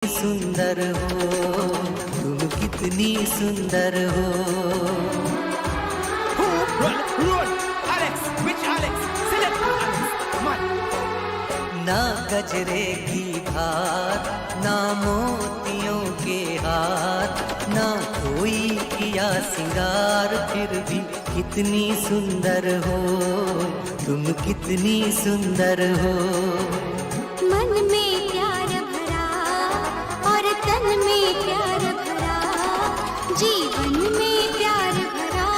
सुंदर हो, तुम कितनी सुंदर हो। Run! Alex! Which Alex? Select Alex! Come on! ना गजरे की धार, ना मोतियों के हाथ, ना कोई किया सिंगार, फिर भी कितनी सुंदर हो, तुम कितनी सुंदर हो। मन में प्यार भरा और तन में प्यार भरा, जीवन में प्यार भरा,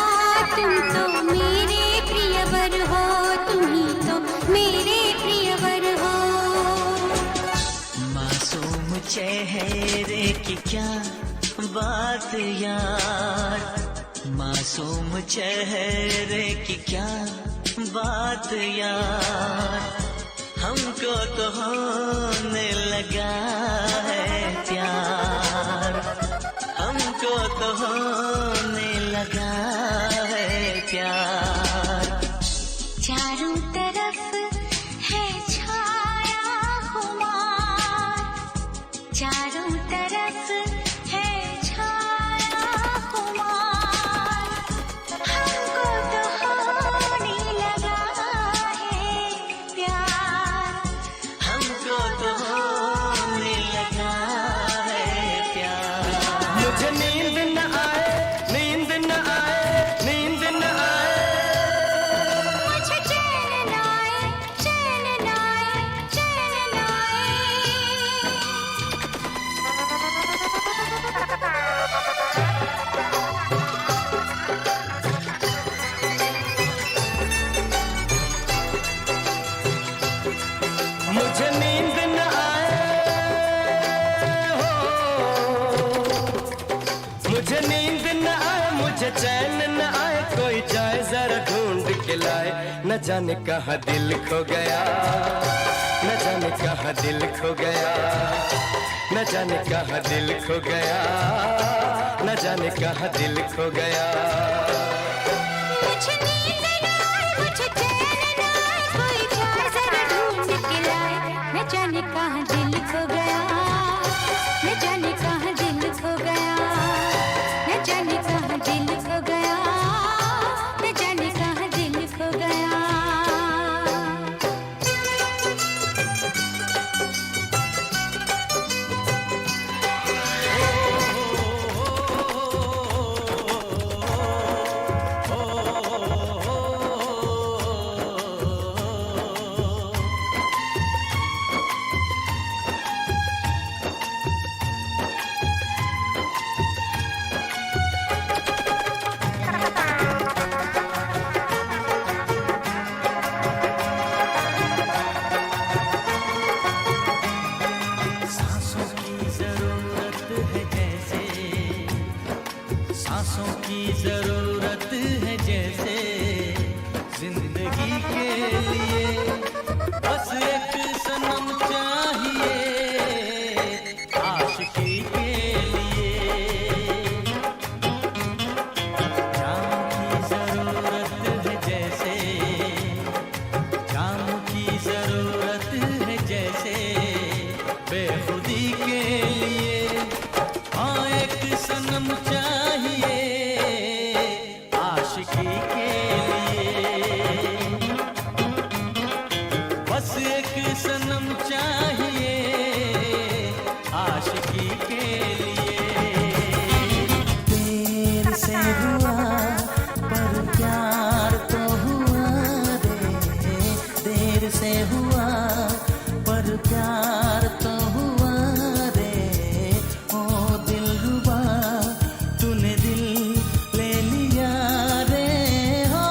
तुम तो मेरे प्रियवर हो, तुम ही तो मेरे प्रियवर हो। मासूम चेहरे की क्या बात यार, मासूम चेहरे की क्या बात यार, हमको तो होने लगा है प्यार, हमको तो होने लगा है प्यार। चारों तरफ है छाया खुमार, चारों तरफ है छाया खुमार, हमको तो होने लगा है प्यार, हमको तो होने लगा है प्यार। मुझे नींद न आए, नींद न आए, नींद न आए, मुझे चैन न आए, चैन न आए, चैन न मुझे नींद न आए हो, मुझे नींद न आए, मुझे चैन न आए, कोई जाए जरा ढूंढ के लाए, न जाने कहाँ दिल खो गया, न जाने कहाँ दिल खो गया, न जाने कहाँ दिल खो गया, न जाने कहाँ दिल खो गया। मुझे नींद न आए, मुझे चैन न आए, कोई जाए जरा ढूंढ के लाए, न जाने कहाँ दिल खो गया, न जाने कहाँ दिल खो गया, न जाने कहाँ दिल खो गया, न जाने कहाँ दिल खो गया। सांसों की जरूरत है जैसे, सांसों की जरूरत है जैसे, जिंदगी के लिए बस एक सनम चाहिए, आशिकी के लिए। जाम की जरूरत है जैसे, जाम की जरूरत है जैसे, बेखुदी के लिए हाँ एक सनम चाहिए, आशिकी के लिए, बस एक सनम चाहिए, आशिकी के लिए। देर से हुआ पर प्यार तो हुआ रे, देर से हुआ पर प्यार तो हुआ रे, ओ दिलरुबा तूने दिल ले लिया रे हो।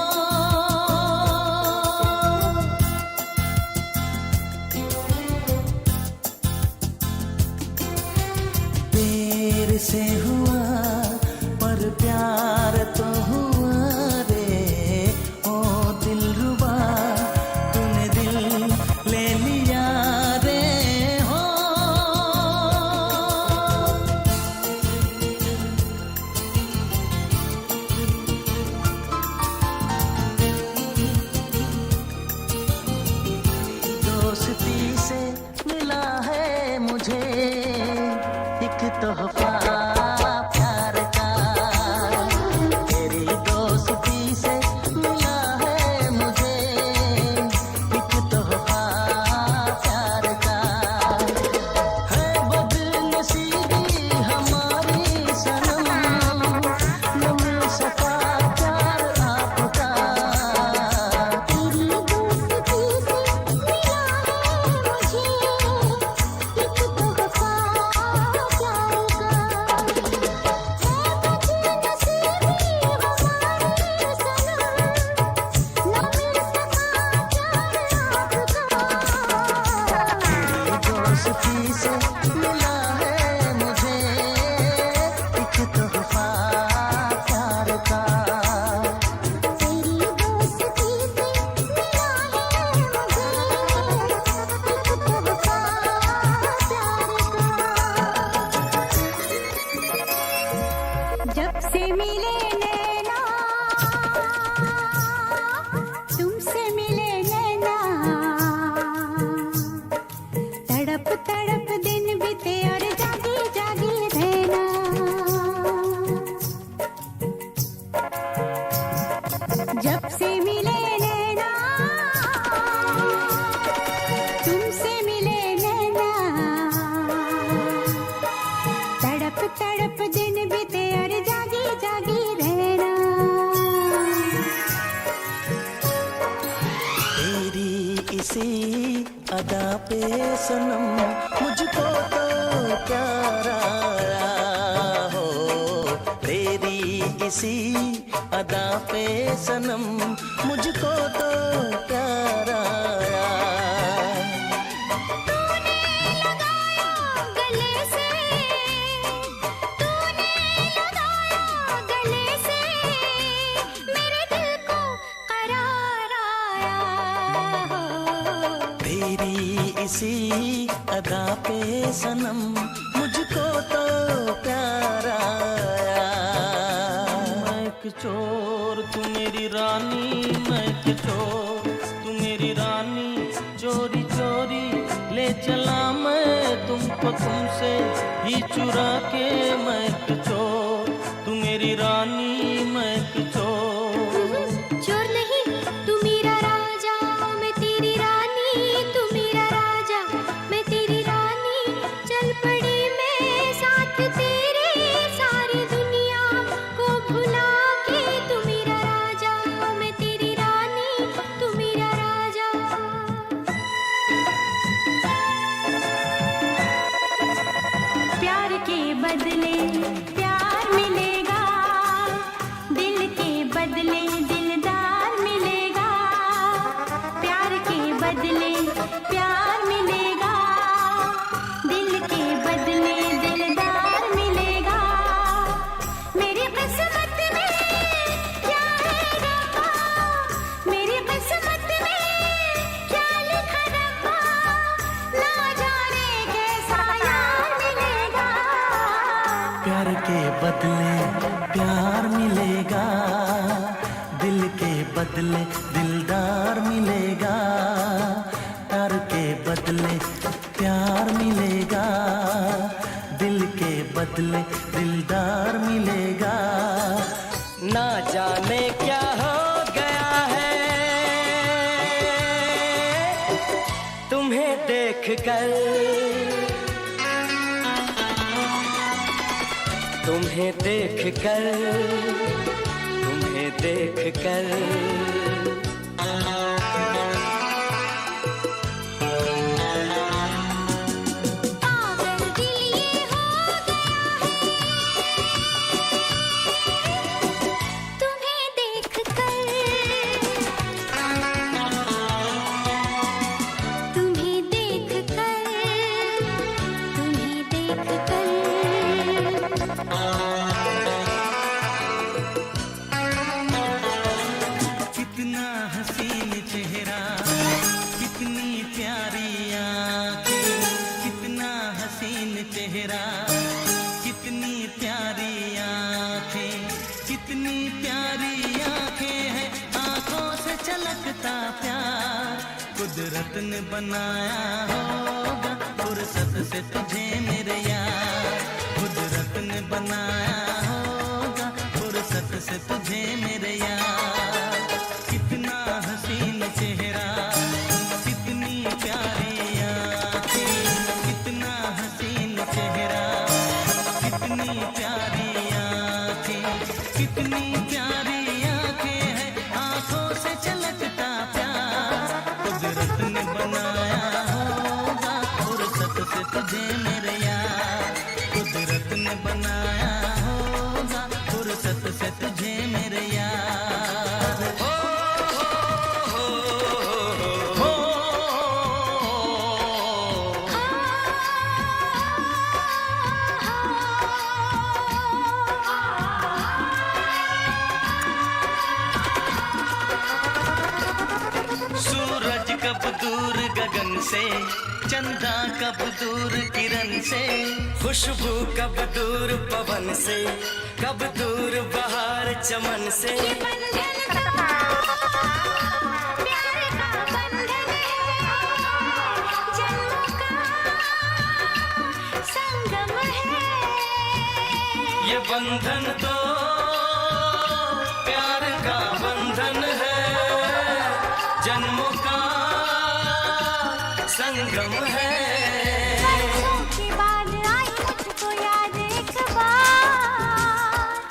देर से हुआ पर प्यार तो हुआ रे, ओ दिलरुबा तूने दिल ले लिया रे हो। दोस्ती से मिला है मुझे एक तोहफा प्यार का तेरी दोस्ती से मिला है मुझे, एक तोहफा प्यार का है बदनसीबी हमारी सनम, न मिल सका प्यार आपका। तेरी दोस्ती से मिला है मुझे एक तोहफा प्यार का, है बदनसीबी हमारी सनम, न मिल सका प्यार आपका। दोस्ती से मिला है मुझे एक तोहफा प्यार का। तेरी दोस्ती से मिला है मुझे एक तोहफा प्यार का। जब से मिले नैना तुमसे मिले नैना, तड़प तड़प दिन बीते और जागी जागी रहना। जब से मिले नैना तुमसे मिले नैना, तड़प तड़प दिन बीते और जागी जागी रहना। तेरी इसी अदा पे सनम मुझको तो प्यार आया हो, तेरी इसी अदा पे सनम मुझको तो प्यार आया। गले से तूने लगाया गले से, मेरे दिल को करार आया हो। तेरी इसी अदा पे सनम मुझको तो प्यार आया। मैं एक चोर तू मेरी रानी, मैं एक चोर तू मेरी रानी, चोरी चोरी ले चला मैं तुमको तुमसे ही चुरा के। मैं एक चोर तू मेरी रानी, मैं एक चोर। चोर नहीं तू मेरा राजा, मैं तेरी रानी, तू मेरा राजा, मैं तेरी रानी। चल पड़ी मैं साथ तेरे, सारी दुनिया को भुला के। तू मेरा राजा, मैं तेरी रानी, तू मेरा राजा। प्यार के बदले प्यार मिलेगा, दिल के बदले दिलदार मिलेगा। प्यार के बदले प्यार मिलेगा, दिल के बदले दिलदार मिलेगा। मेरी किस्मत में क्या है रखा, मेरी किस्मत में क्या लिखा रखा, ना जाने कैसा यार मिलेगा। प्यार के बदले प्यार मिलेगा, दिल के बदले दिलदार मिलेगा। प्यार के बदले प्यार मिलेगा, दिल के बदले दिलदार मिलेगा। ना जाने क्या हो गया है तुम्हें देखकर, तुम्हें देखकर, तुम्हें देखकर। पागल दिल ये हो गया है तुम्हें देखकर, तुम्हें देखकर, तुम्हें देखकर। कितना हसीन चेहरा, कितनी प्यारी आंखें, कितना हसीन चेहरा, कितनी प्यारी आंखें, कितनी प्यारी आंखें हैं। आंखों से छलकता प्यार कुदरत ने बनाया होगा, फुर्सत से तुझे मेरे यार कितनी प्यारी आंखें हैं, आंखों से छलकता प्यार। कुदरत ने बनाया होगा फुर्सत से तुझे मेरे यार, कुदरत ने बनाया होगा फुर्सत से तुझे मेरे यार। हो, हो, हो, हो, सूरज कब दूर गगन से, चंदा कब दूर किरण से, खुशबू कब दूर पवन से, कब दूर बहार चमन से। ये बंधन का प्यार का बंधन है, जन्मों का संगम है। ये बंधन तो प्यार का बंधन है, जन्मों का संगम है। बरसों के बाद आई मुझको याद एक बात,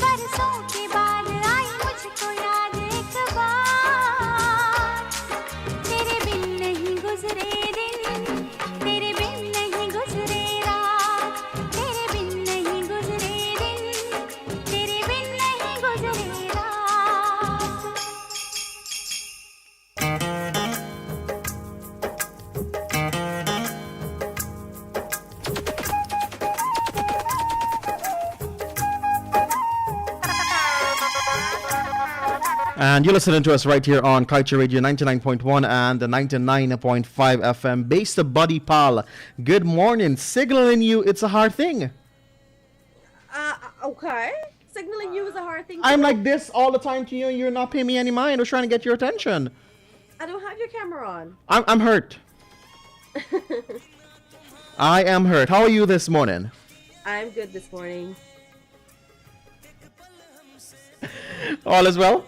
बरसों के बाद आई मुझको याद एक बात। तेरे बिन नहीं गुजरे दिन, तेरे बिन नहीं गुजरे रात, तेरे बिन नहीं गुजरे दिन, तेरे बिन नहीं गुजरे रात। And you're listening to us right here on Culture Radio 99.1 and the 99.5 FM. Base the Buddy Pal. Good morning. Signaling you, it's a hard thing. Okay. Signaling you is a hard thing. I'm like this all the time to you and you're not paying me any mind. I was trying to get your attention. I don't have your camera on. I'm hurt. I am hurt. How are you this morning? I'm good this morning. All is well?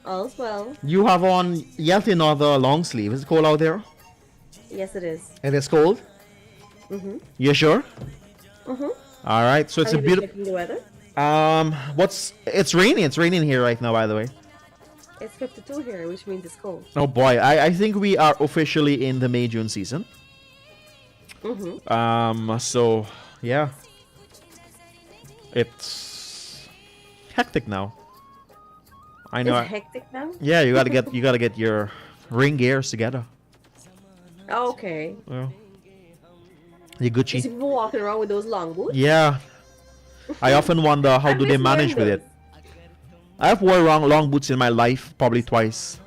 All's well. You have on yet another long sleeve. Is it cold out there? Yes, it is. It is cold? Mm-hmm. You sure? Mm-hmm. All right. So it's Are a you beautiful... checking the weather? It's raining. It's raining here right now, by the way. It's 52 here, which means it's cold. Oh boy, I think we are officially in the May-June season. Mm-hmm. So yeah, it's hectic now. I know. It's hectic now? Yeah, you gotta get your ring gears together. Okay. Yeah. You You see Gucci. people walking around with those long boots? Yeah. I often wonder how I do they miss manage with wearing it. I've worn long boots in my life probably twice.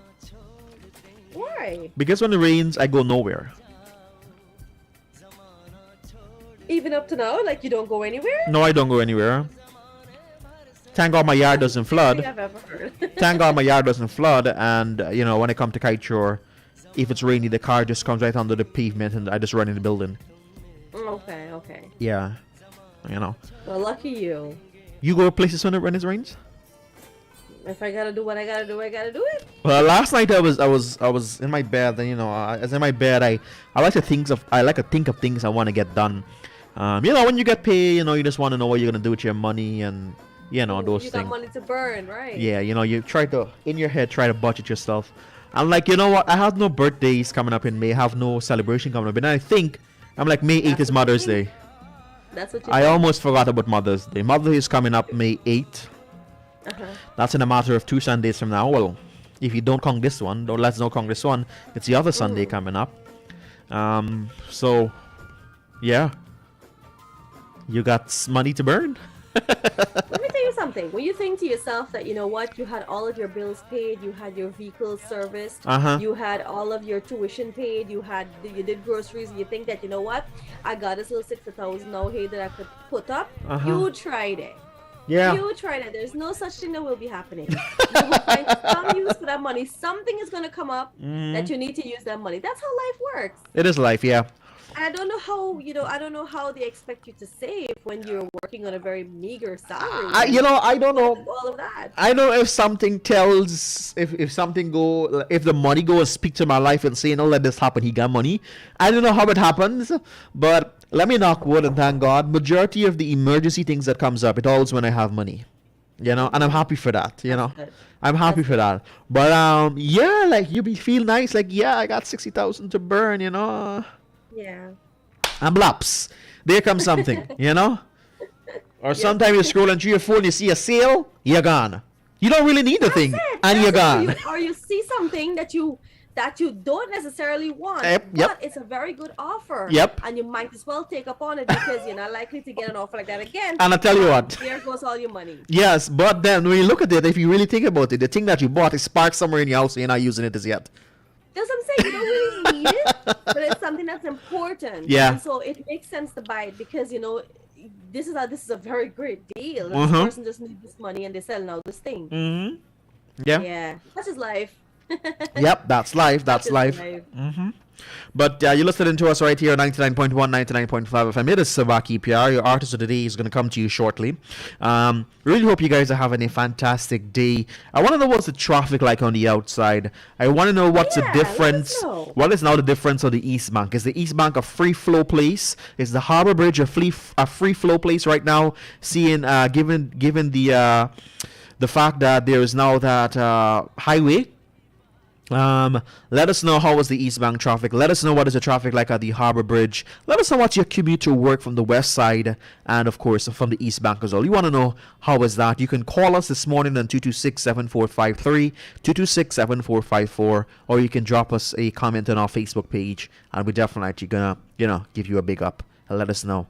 Why? Because when it rains, I go nowhere. Even up to now, like you don't go anywhere? No, I don't go anywhere. Thank God my yard doesn't I flood. think I've ever heard. Thank God my yard doesn't flood, and when I come to kite shore, if it's rainy, the car just comes right under the pavement, and I just run in the building. Okay, okay. Yeah, Well, lucky you. You go places when it rains. If I gotta do what I gotta do, I gotta do it. Well, last night I was in my bed, and as in my bed, I like to think of things I want to get done. When you get paid, you just want to know what you're gonna do with your money, and those You things. got money to burn, right? Yeah, you try to in your head try to budget yourself. I'm like, you know what? I have no birthdays coming up in May. I have no celebration coming up, and I think I'm like May 8th That's is what Mother's you Day. think. That's what you I think. almost forgot about Mother's Day. Mother's Day is coming up May 8th. Uh-huh. That's in a matter of 2 Sundays from now. Well, if you don't count this one, let's not count this one. It's the other Sunday coming up. So, yeah. You got money to burn? Let me tell you something. When you think to yourself that, you know what, you had all of your bills paid, you had your vehicle serviced, Uh-huh. you had all of your tuition paid, you did groceries, and you think that, you know what, I got this little 60,000 now here that I could put up. Uh-huh. You tried it. Yeah. You tried it. There's no such thing that will be happening. You will find some use for that money. Something is going to come up that you need to use that money. That's how life works. It is life, yeah. And I don't know how they expect you to save when you're working on a very meager salary. I don't know. All of that. I don't know if something tells if the money goes speak to my life and say, no, let this happen, he got money. I don't know how it happens, but let me knock wood and thank God. Majority of the emergency things that comes up, it always when I have money. you know, and I'm happy for that, you know. good. I'm happy for that. But yeah, like you be feel nice, like yeah, I got 60,000 to burn, you know. Yeah. And blaps, there comes something, you know. Or sometimes you're scrolling through your phone, you see a sale, you're gone. You don't really need the thing, and you're gone. Or you see something that you don't necessarily want, Yep, but yep. it's a very good offer. Yep. And you might as well take up on it because you're not likely to get an offer like that again. And I tell you what. There goes all your money. Yes, but then when you look at it, if you really think about it, the thing that you bought is parked somewhere in your house and you're not using it as yet. That's what I'm saying. You don't really need it, but it's something that's important. Yeah. And so it makes sense to buy it because you know this is a very great deal. This Mhm. person just needs this money and they're selling out this thing. Mm-hmm. Yeah. Yeah. That's just life. Yep, that's life. That's Just life. But you're listening to us right here, 99.1, 99.5 FM. It is Subah Pyar. Your artist of the day is going to come to you shortly. Really hope you guys are having a fantastic day. I want to know what's the traffic like on the outside. I want to know what's the Yeah, let us difference. know. What is now the difference of the East Bank? Is the East Bank a free flow place? Is the Harbor Bridge a free flow place right now? Seeing given the fact that there is now that highway. Let us know how was the East Bank traffic. Let us know what is the traffic like at the Harbor Bridge. Let us know what's your commute to work from the west side and of course from the East Bank as well. You want to know how is that? You can call us this morning on 226-7453, 226-7454, or you can drop us a comment on our Facebook page and we're definitely gonna give you a big up and let us know.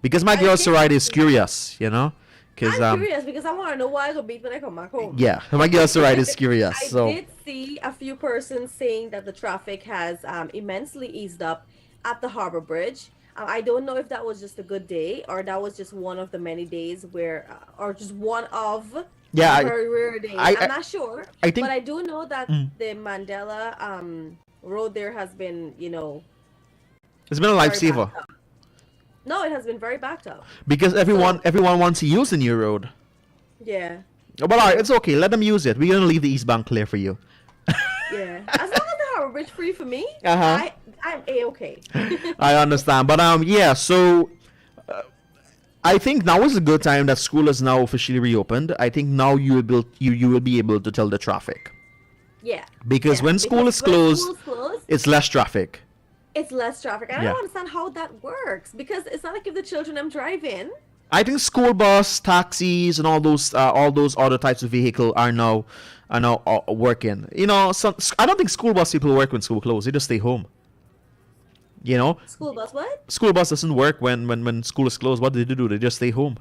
Because my girl Sarita is curious, you know. I'm curious because I want to know why I go beat when I come back home. Yeah, my girl Sarita is curious. I So did see a few persons saying that the traffic has immensely eased up at the Harbor Bridge. I don't know if that was just a good day or that was just one of the many days where, or just one of Yeah, very rare days. I- I'm not sure, I think- but I do know that the Mandela road there has been, it's been a very lifesaver. backed up. No, it has been very backed up. Because everyone wants to use the new road. Yeah, But alright, it's okay. Let them use it. We're gonna leave the East Bank clear for you. yeah. As long as the Harbor Bridge free for me, Uh-huh. I'm a-okay. I understand. But yeah. So I think now is a good time that school is now officially reopened. I think now you will be able to tell the traffic. Yeah. Because Yeah, when school is when closed, school's closed, it's less traffic. it's less traffic. And Yeah. I don't understand how that works because it's not like if the children I'm driving. I think school bus, taxis, and all those other types of vehicle are now working. You know, I don't think school bus people work when school closed. They just stay home. You know, School bus, what? school bus doesn't work when school is closed. What do they do? They just stay home.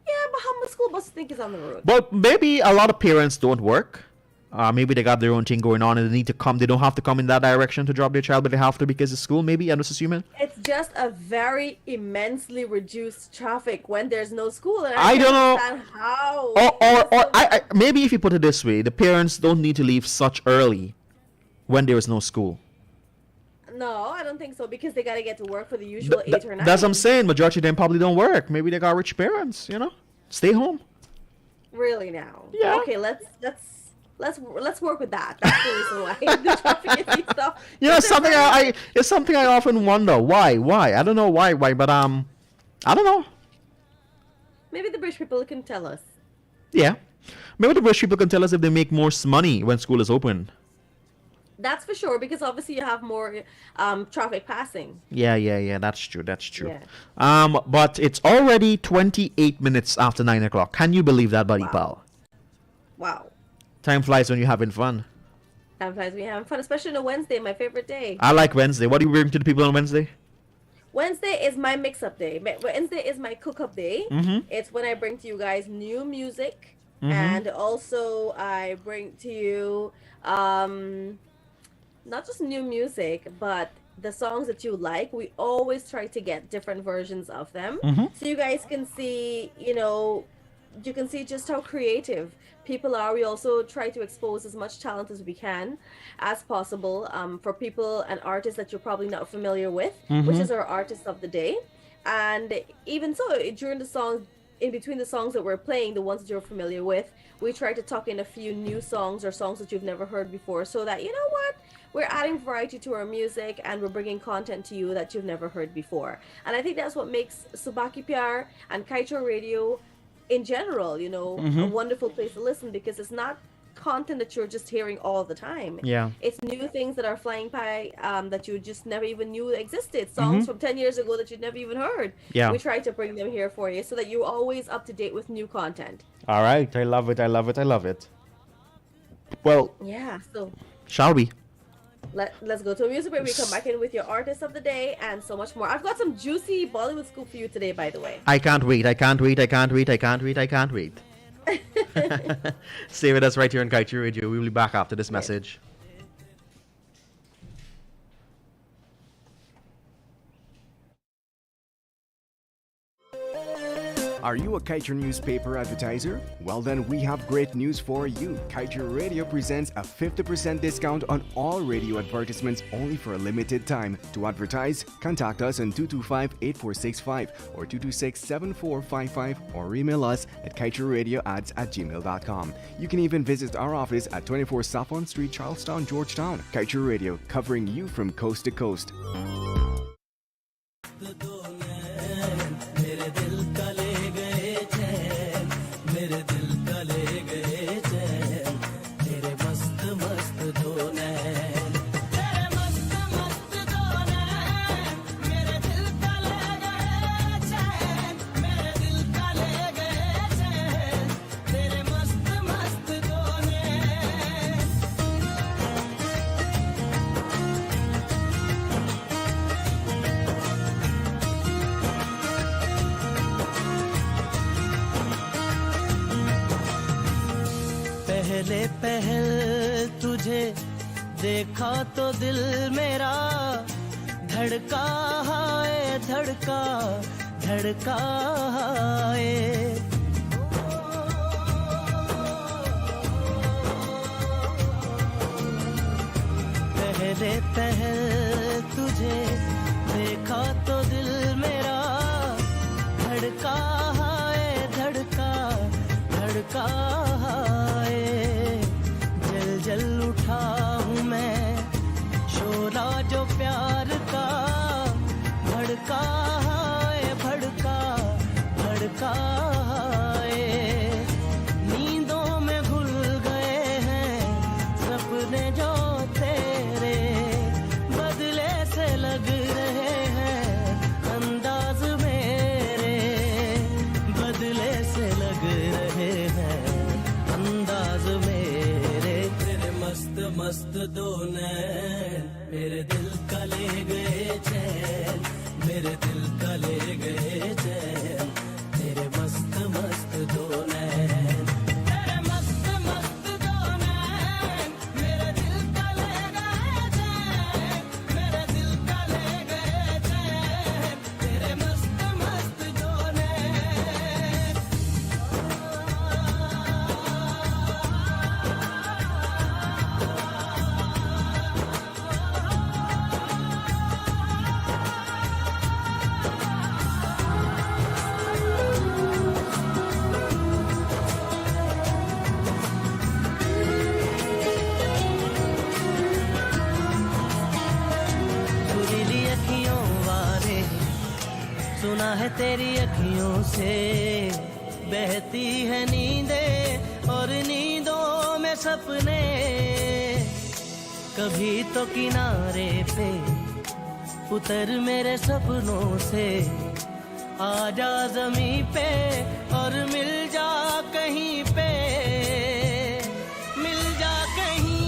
Yeah, but how much school buses think is on the road? But maybe a lot of parents don't work. Maybe they got their own thing going on and they need to come. They don't have to come in that direction to drop their child, but they have to because it's school. Maybe I'm just assuming. It's just a very immensely reduced traffic when there's no school. And I can't don't know. understand how. Or I maybe if you put it this way, the parents don't need to leave such early when there is no school. No, I don't think so because they got to get to work for the usual 8 or 9. That's what I'm saying. Majority of them probably don't work. Maybe they got rich parents. You know, stay home. Really now? Yeah. Okay, let's work with that. That's the reason why the traffic is eased up. You know, But something they're it's something I often wonder. Why? I don't know why, but I don't know. maybe the British people can tell us. Yeah. Maybe the British people can tell us if they make more money when school is open. That's for sure because obviously you have more traffic passing. Yeah. That's true. Yeah. But it's already 28 minutes after 9 o'clock. Can you believe that, buddy pal? Wow. Time flies when you're having fun. Sometimes we having fun, especially on a Wednesday, my favorite day. I like Wednesday. What do you bring to the people on Wednesday? Wednesday is my mix-up day. Wednesday is my cook-up day. Mm-hmm. It's when I bring to you guys new music, and also I bring to you not just new music, but the songs that you like. We always try to get different versions of them, so you guys can see, you can see just how creative people are. We also try to expose as much talent as we can as possible for people and artists that you're probably not familiar with, which is our artist of the day. And even so, during the songs, in between the songs that we're playing, the ones that you're familiar with, we try to tuck in a few new songs or songs that you've never heard before, so that, you know what, we're adding variety to our music and we're bringing content to you that you've never heard before. And I think that's what makes Subah Pyar and Kaito Radio in general, you know, a wonderful place to listen because it's not content that you're just hearing all the time. Yeah. It's new things that are flying by that you just never even knew existed. Songs from 10 years ago that you'd never even heard. Yeah. We try to bring them here for you so that you're always up to date with new content. All right. I love it. I love it. I love it. Well, Yeah, so shall we? let's go to a music break. We come back in with your artist of the day and so much more. I've got some juicy Bollywood scoop for you today, by the way. I can't wait. I can't wait. I can't wait. I can't wait. I can't wait. Stay with us right here on Kaiju Radio. We'll be back after this message. Are you a Kaiju newspaper advertiser? Well then, we have great news for you. Kaiju Radio presents a 50% discount on all radio advertisements only for a limited time. To advertise, contact us on 225-8465 or 226-7455 or email us at kaijuradioads@gmail.com. You can even visit our office at 24 Saffron Street, Charlestown, Georgetown. Kaiju Radio, covering you from coast to coast. पहले पहल तुझे देखा तो दिल मेरा धड़का है, धड़का धड़का है। पहले पहल तुझे देखा तो दिल मेरा धड़का है, धड़का धड़का है। जल जल उठा हूँ मैं, शोला जो प्यार का भड़का है, भड़का भड़का है। नींदों में घुल गए हैं सपने जो तेरे, बदले से लग रहे हैं अंदाज मेरे, बदले से लग रहे हैं अंदाज मेरे। तेरे मस्त मस्त दो नैन मेरे दिल का ले गए चैन, मेरे दिल का ले गए चैन। तेरे मस्त मस्त दो नैन, तेरे मस्त मस्त दो नैन मेरे दिल का ले गए चैन, मेरे दिल का ले गए चैन। तेरे मस्त मस्त दो नैन। सुरीली अखियों वाले, सुना है तेरी अखियों से बहती है नींदें और नींदों में सपने। कभी तो किनारे पे उतर मेरे सपनों से, आजा ज़मीं पे और मिल जा कहीं पे, मिल जा कहीं।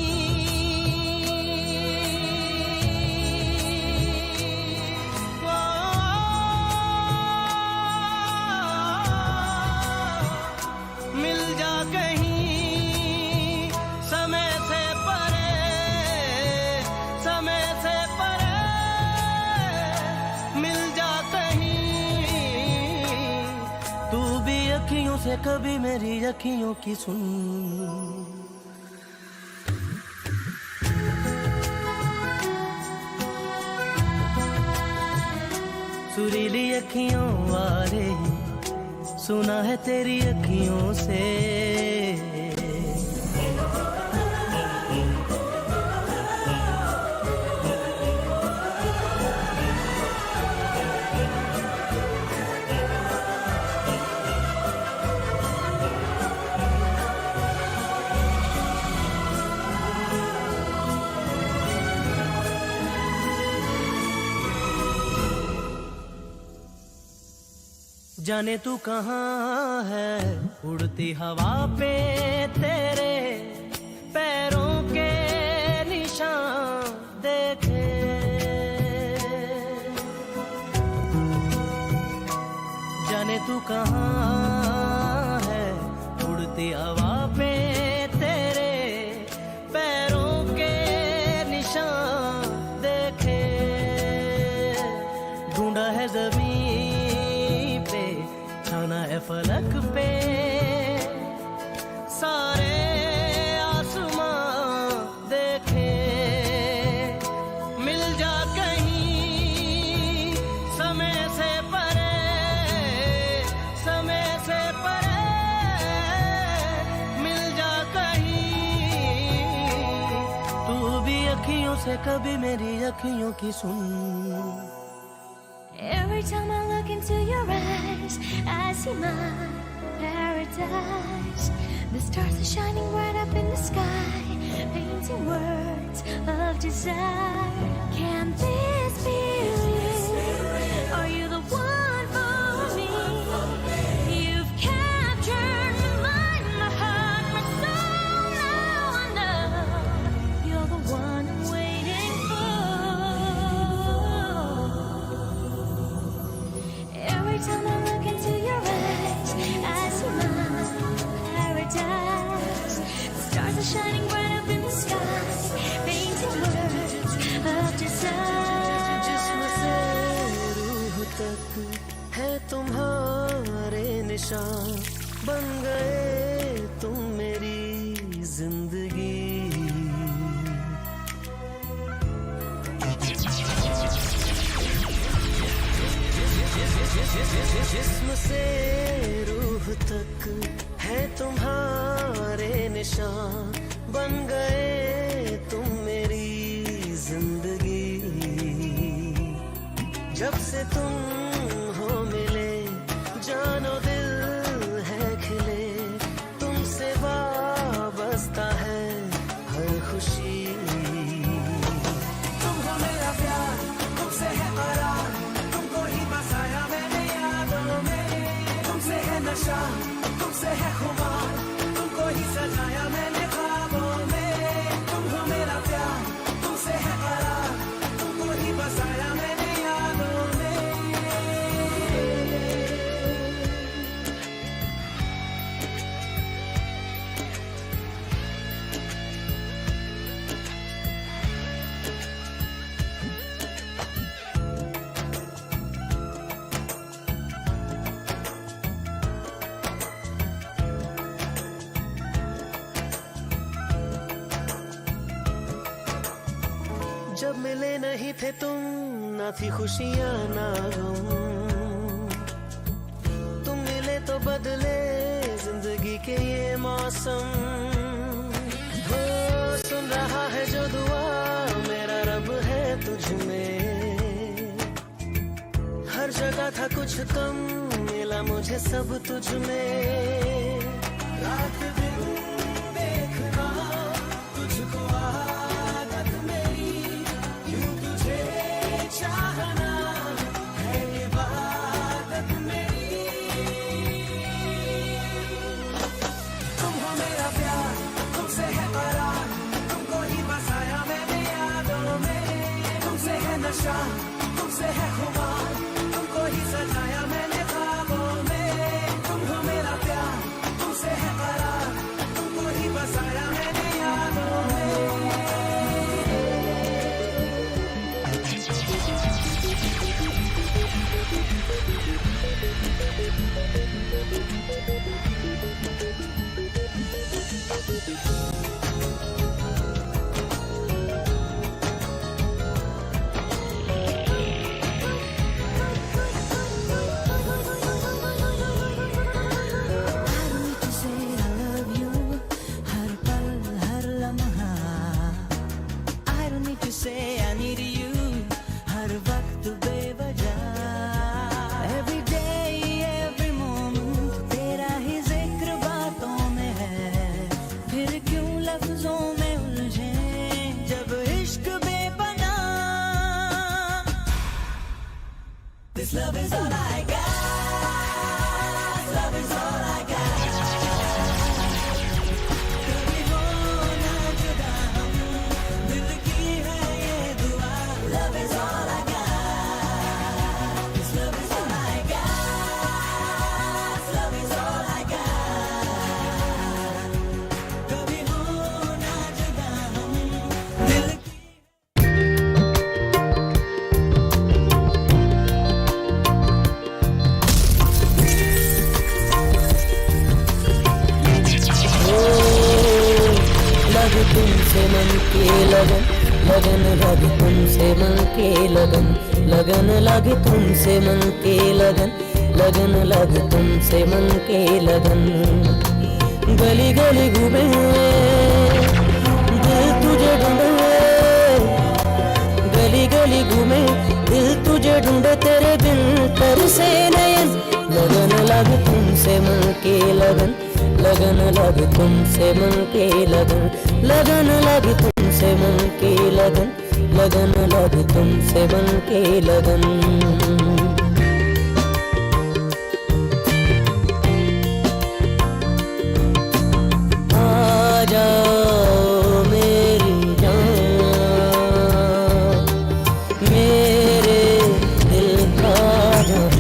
वो मिल जा कहीं समय से परे, समय से परे मिल जा कहीं। तू भी अखियों से कभी मेरी अखियों की सुन। सुरीली अखियों वाले, सुना है तेरी अखियों से। जाने तू कहाँ है, उड़ती हवा पे तेरे पैरों के निशान देखे। जाने तू कहाँ है, उड़ती हवा पे तेरे पैरों के निशान देखे। ढूंढा है ज़मीन पे, छाना है फलक पे, सारे आसमां देखे। मिल जा कहीं समय से परे, समय से परे। मिल जा कहीं तू भी अखियों से कभी मेरी अखियों की सुन। Every time I look into your eyes, I see my paradise. The stars are shining right up in the sky, painting words of desire. Can this be real? Are you the one for me? You've captured my mind, my heart, my soul. Now I know you're the one I'm waiting for. Every time I look into your eyes, I see my paradise. The stars are shining bright up in the sky, painting words of desire. जिस्म से रूह तक है तुम्हारे निशान, बन गए तुम मेरी जिंदगी। जिस्म से रूह तक है तुम्हारे निशान, बन गए तुम मेरी जिंदगी। जब से तुम हो मिले, जानो दिल है खिले, तुमसे वाबस्ता है हर खुशी। तुम हो मेरा प्यार, तुमसे है करार, तुमको ही बसाया मैंने यादों में। तुमसे है नशा, तुमसे है खुमार, तुमको ही सजाया मैंने ख्वाबों में। तुम हो मेरा प्यार, तुमसे है करार, तुमको ही बसाया मैंने यादों में। जब मिले नहीं थे तुम, ना थी खुशियाँ ना गम। तुम मिले तो बदले जिंदगी के ये मौसम। हो सुन रहा है जो दुआ, मेरा रब है तुझ में। हर जगह था कुछ कम, मिला मुझे सब तुझ में। रात दिन देखना तुझको आदत मेरी, यूं तुझे चाहना है इबादत मेरी। तुम हो मेरा प्यार, तुमसे है करार, तुमको ही बसाया मैंने यादों में। तुमसे है नशा, तुमसे है खुमार, तुमको ही सजाया मैंने ख्वाबों में। तुम हो मेरा प्यार, तुमसे है करार, तुमको तुमसे मन के लगन लगन लगे तुमसे मन के लगन लगन लगे तुमसे मन के लगन लगन लगे तुमसे मन के लगन गली गली घूमे दिल तुझे ढूंढे गली गली घूमे दिल तुझे ढूंढे तेरे बिन पर से नयन लगन लगे तुमसे मन के लगन लगन लगे तुमसे मन के लगन लगन लगे तुमसे मन के लगन लगन लगे तुमसे मन के लगन आ जाओ मेरी जान मेरे दिल का जान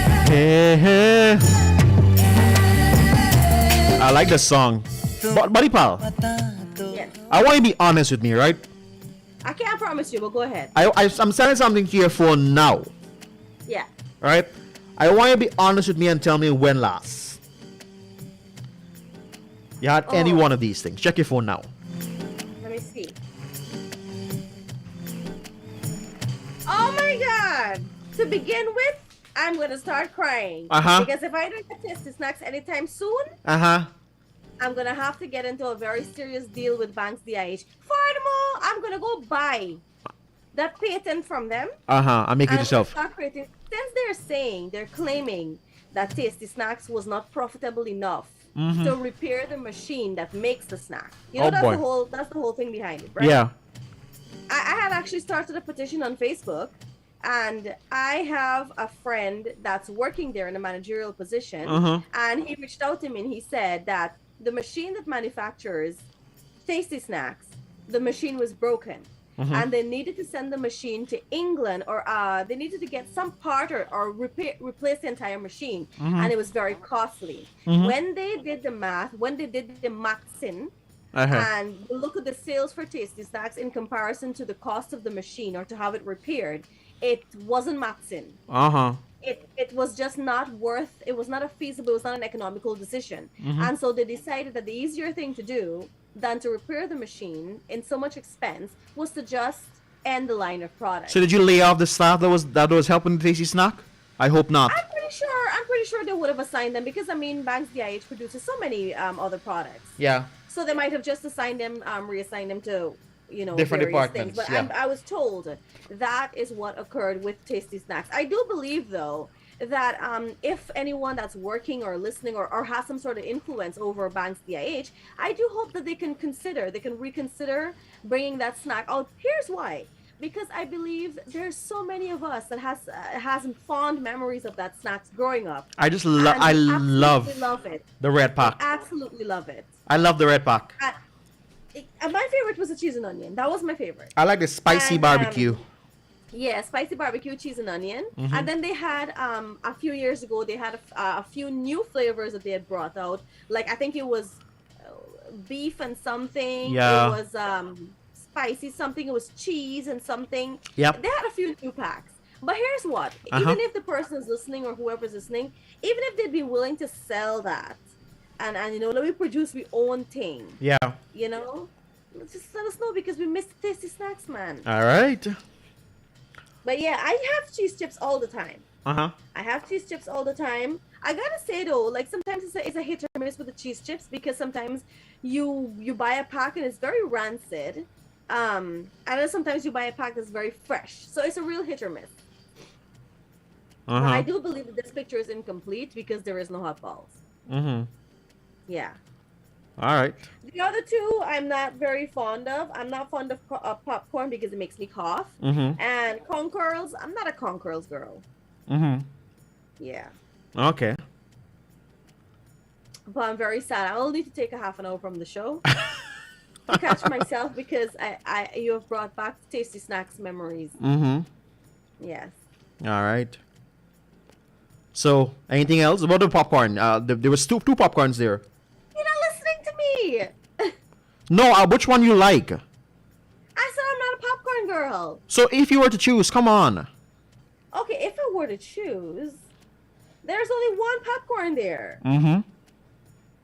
Hey. I like the song. Buddy Pal, Yes. I want you to be honest with me, right? I can't promise you, but go ahead. I'm sending something to your phone now, Yeah. right? I want you to be honest with me and tell me when last you had any Oh. one of these things. Check your phone now. Let me see. Oh my god! To begin with, I'm gonna start crying. Uh-huh. Because if I don't get Tasty Snacks anytime soon, Uh-huh. I'm gonna have to get into a very serious deal with Banks DIH. Furthermore, I'm gonna go buy that patent from them. Uh-huh. I'll make it and yourself. start creating. Since they're claiming that Tasty Snacks was not profitable enough to repair the machine that makes the snack. You know, Oh, boy. that's the whole thing behind it, right? Yeah. I had actually started a petition on Facebook, and I have a friend that's working there in a managerial position, and he reached out to me and he said that the machine that manufactures Tasty Snacks, the machine was broken. And they needed to send the machine to England, or they needed to get some part or replace the entire machine, and it was very costly. When they did the math, when they did the maxing, and look at the sales for Tasty Snacks in comparison to the cost of the machine or to have it repaired, it wasn't maxing. Uh-huh. It was just not worth, it was not a feasible, it was not an economical decision. And so they decided that the easier thing to do than to repair the machine in so much expense was to just end the line of products. So did you lay off the staff that was helping the Tasty Snack? I hope not. I'm pretty sure they would have assigned them, because I mean Banks DIH produces so many other products. Yeah. So they might have just assigned them, reassigned them to, you know, Different various departments, things. But yeah. I was told that is what occurred with Tasty Snacks. I do believe, though, that if anyone that's working or listening or has some sort of influence over Banks DIH, I do hope that they can reconsider bringing that snack out. Here's why. Because I believe there's so many of us that has fond memories of that snacks growing up. I just And I we love absolutely love it. the red pack. Absolutely love it. I love the red pack. My favorite was the cheese and onion. That was my favorite. I like the spicy And, barbecue. Yeah, spicy barbecue, cheese and onion. And then they had a few years ago they had a few new flavors that they had brought out. Like I think it was beef and something. Yeah. It was spicy something. It was cheese and something. Yep. They had a few new packs. But here's what: Uh-huh. even if the person is listening or whoever's listening, even if they'd be willing to sell that, and you know, let me produce our own thing. Yeah. You know, just let us know, because we miss Tasty Snacks, man. All right. But yeah, I have cheese chips all the time. Uh-huh. I have cheese chips all the time. I gotta say though, like sometimes it's a hit or miss with the cheese chips, because sometimes you buy a pack and it's very rancid. And then sometimes you buy a pack that's very fresh. So it's a real hit or miss. But I Uh-huh. do believe that this picture is incomplete because there is no hot balls. Mm-hmm. Yeah. All right. The other two I'm not very fond of. I'm not fond of popcorn because it makes me cough. Mm-hmm. And corn curls, I'm not a corn curls girl. Mm-hmm. Yeah. Okay. But I'm very sad. I'll need to take a half an hour from the show to catch myself, because you have brought back Tasty Snacks memories. Mm-hmm. Yes. All right. So, anything else about the popcorn? There was two popcorns there. You're not listening to me. No, which one you like? I said I'm not a popcorn girl. So if you were to choose, come on. Okay, if I were to choose, there's only one popcorn there. Mm-hmm.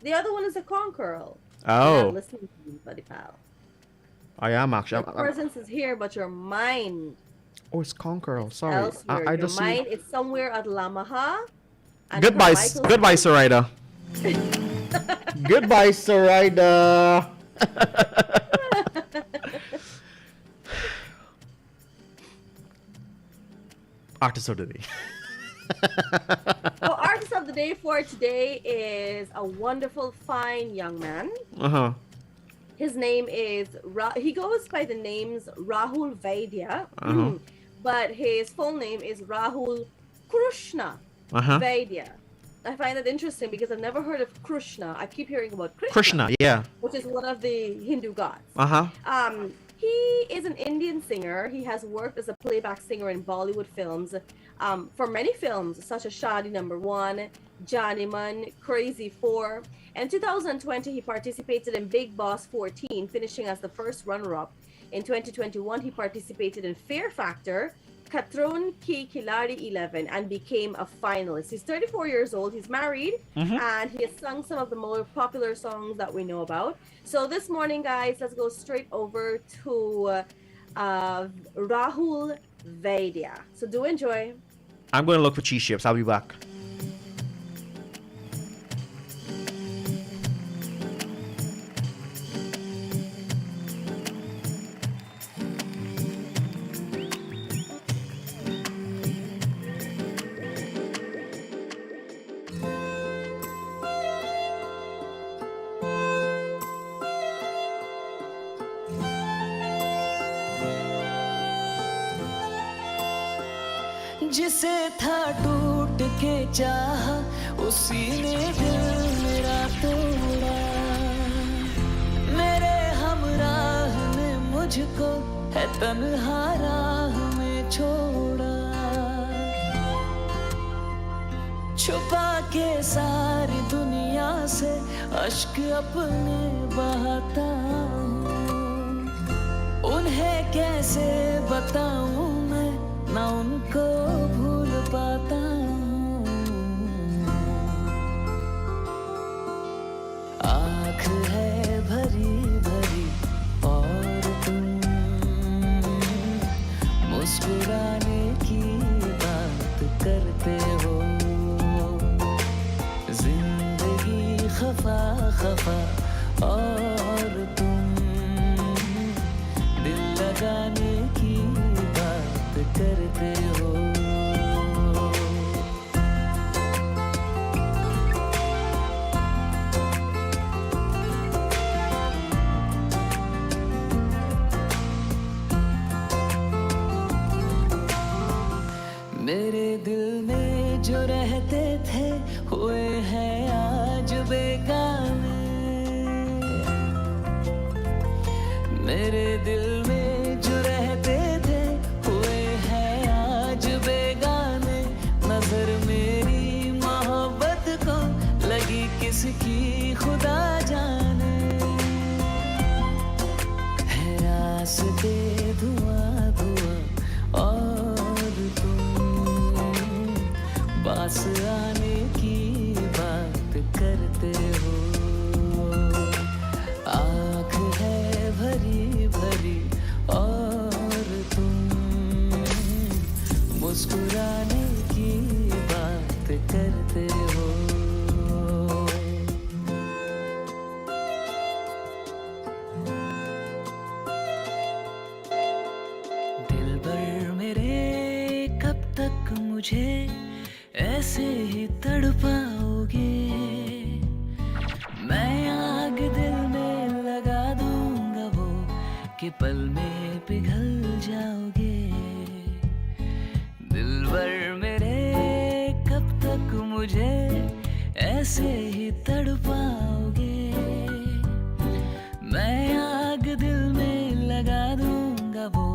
The other one is a corn curl. Oh. Not listening to you, buddy pal. I am actually. Your presence is here, but your mind Oh, it's Conqueror. Sorry. elsewhere. I Your just mind is somewhere at Lamaha. and Goodbye, Carmichael's- goodbye, Sarida. Goodbye, Sarida. Artist of the day. So, artist of the day for today is a wonderful, fine young man. Uh-huh. His name is he goes by the names Rahul Vaidya, Uh-huh. but his full name is Rahul Krishna Uh-huh. Vaidya. I find that interesting because I've never heard of Krishna. I keep hearing about Krishna, yeah. which is one of the Hindu gods. Uh-huh. He is an Indian singer. He has worked as a playback singer in Bollywood films for many films such as Shadi Number 1, Janiman, Crazy 4. In 2020, he participated in Big Boss 14, finishing as the first runner-up. In 2021, he participated in Fear Factor, Katron Ki Khiladi 11, and became a finalist. He's 34 years old. He's married, and he has sung some of the more popular songs that we know about. So this morning, guys, let's go straight over to Rahul Vaidya. So do enjoy. I'm going to look for cheese chips. I'll be back. जिसे था टूट के चाहा उसी ने दिल मेरा तोड़ा मेरे हमराह ने मुझको है तन्हा राह में छोड़ा छुपा के सारी दुनिया से अश्क अपने बहाता हूँ उन्हें कैसे बताऊं मैं ना उनको भूल पाता हूँ आँख है भरी भरी और तुम मुस्कुराने की बात करते हो जिंदगी खफा खफा और तुम दिल लगाने की बात करते हो मेरे दिल में जो रहते थे हुए हैं आज बेगाने मेरे दिल में जो रहते थे हुए हैं आज बेगाने नजर मेरी मोहब्बत को लगी किसकी खुदा जाने है रास्ते धुआं धुआं और तुम पास आने की बात करते हो आँख है भरी भरी और तुम मुस्कुराने की बात करते हो दिलबर मेरे कब तक मुझे ऐसे ही तड़पाओगे मैं आग दिल में लगा दूंगा वो कि पल में पिघल जाओगे दिलबर मेरे कब तक मुझे ऐसे ही तड़पाओगे मैं आग दिल में लगा दूंगा वो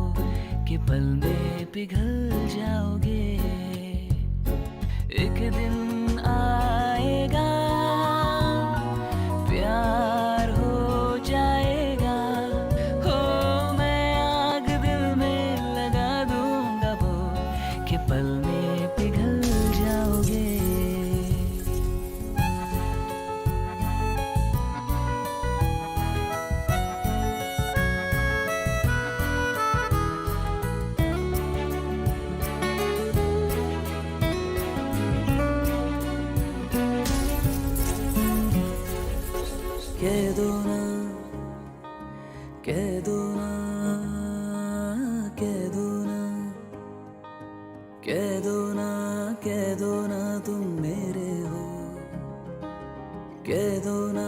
कि पल में पिघल जाओगे एक दिन आएगा प्यार हो जाएगा हो मैं आग दिल में कह दो ना, कह दो ना, कह दो ना, कह दो ना, कह दो ना तुम मेरे हो, कह दो ना,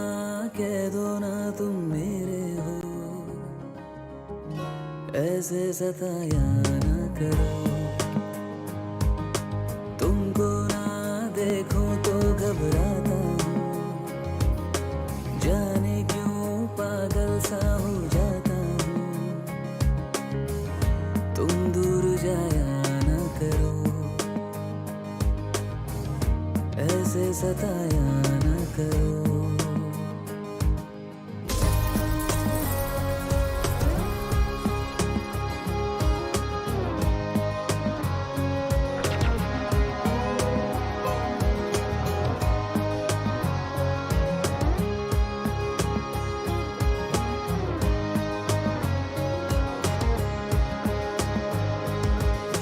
कह दो ना तुम मेरे हो, ऐसे सताया ना करो, तुमको ना देखूं तो घबराता हूँ, जाने क्यों पागल सा हो जाता हूँ, तुम दूर जाया ना करो, ऐसे सताया ना करो।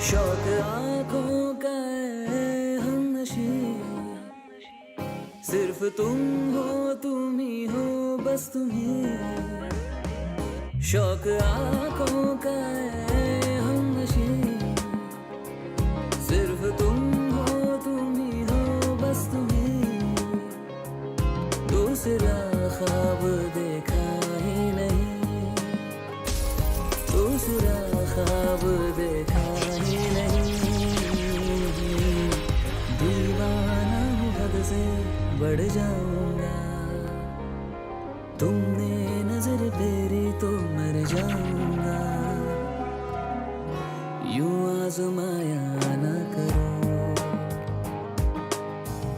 शौक आँखों का है हमनशी, सिर्फ तुम हो, तुम ही हो, बस तुम ही। शौक आँखों का है हमनशी, सिर्फ तुम हो, तुम ही हो, बस तुम ही। दूसरा ख्वाब देखा ही नहीं, दूसरा ख्वाब देखा ही नहीं, दीवाना हूँ हद से बढ़ जाऊंगा, तुमने नजर फेरी तो मर जाऊंगा, यूं आजमाया ना करो,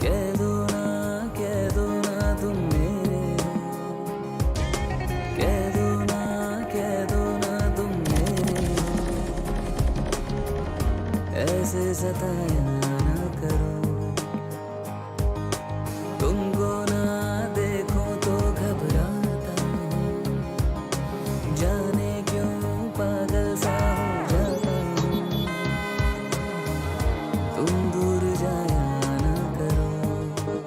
कह दो ना, कह दो ना तुम मेरे हो, कह दो ना, कह दो ना तुम मेरे हो, ऐसे सताया ना करो, तुमको ना देखूं तो घबराता हूँ, जाने क्यों पागल सा हो जाता हूँ, तुम दूर जाया ना करो।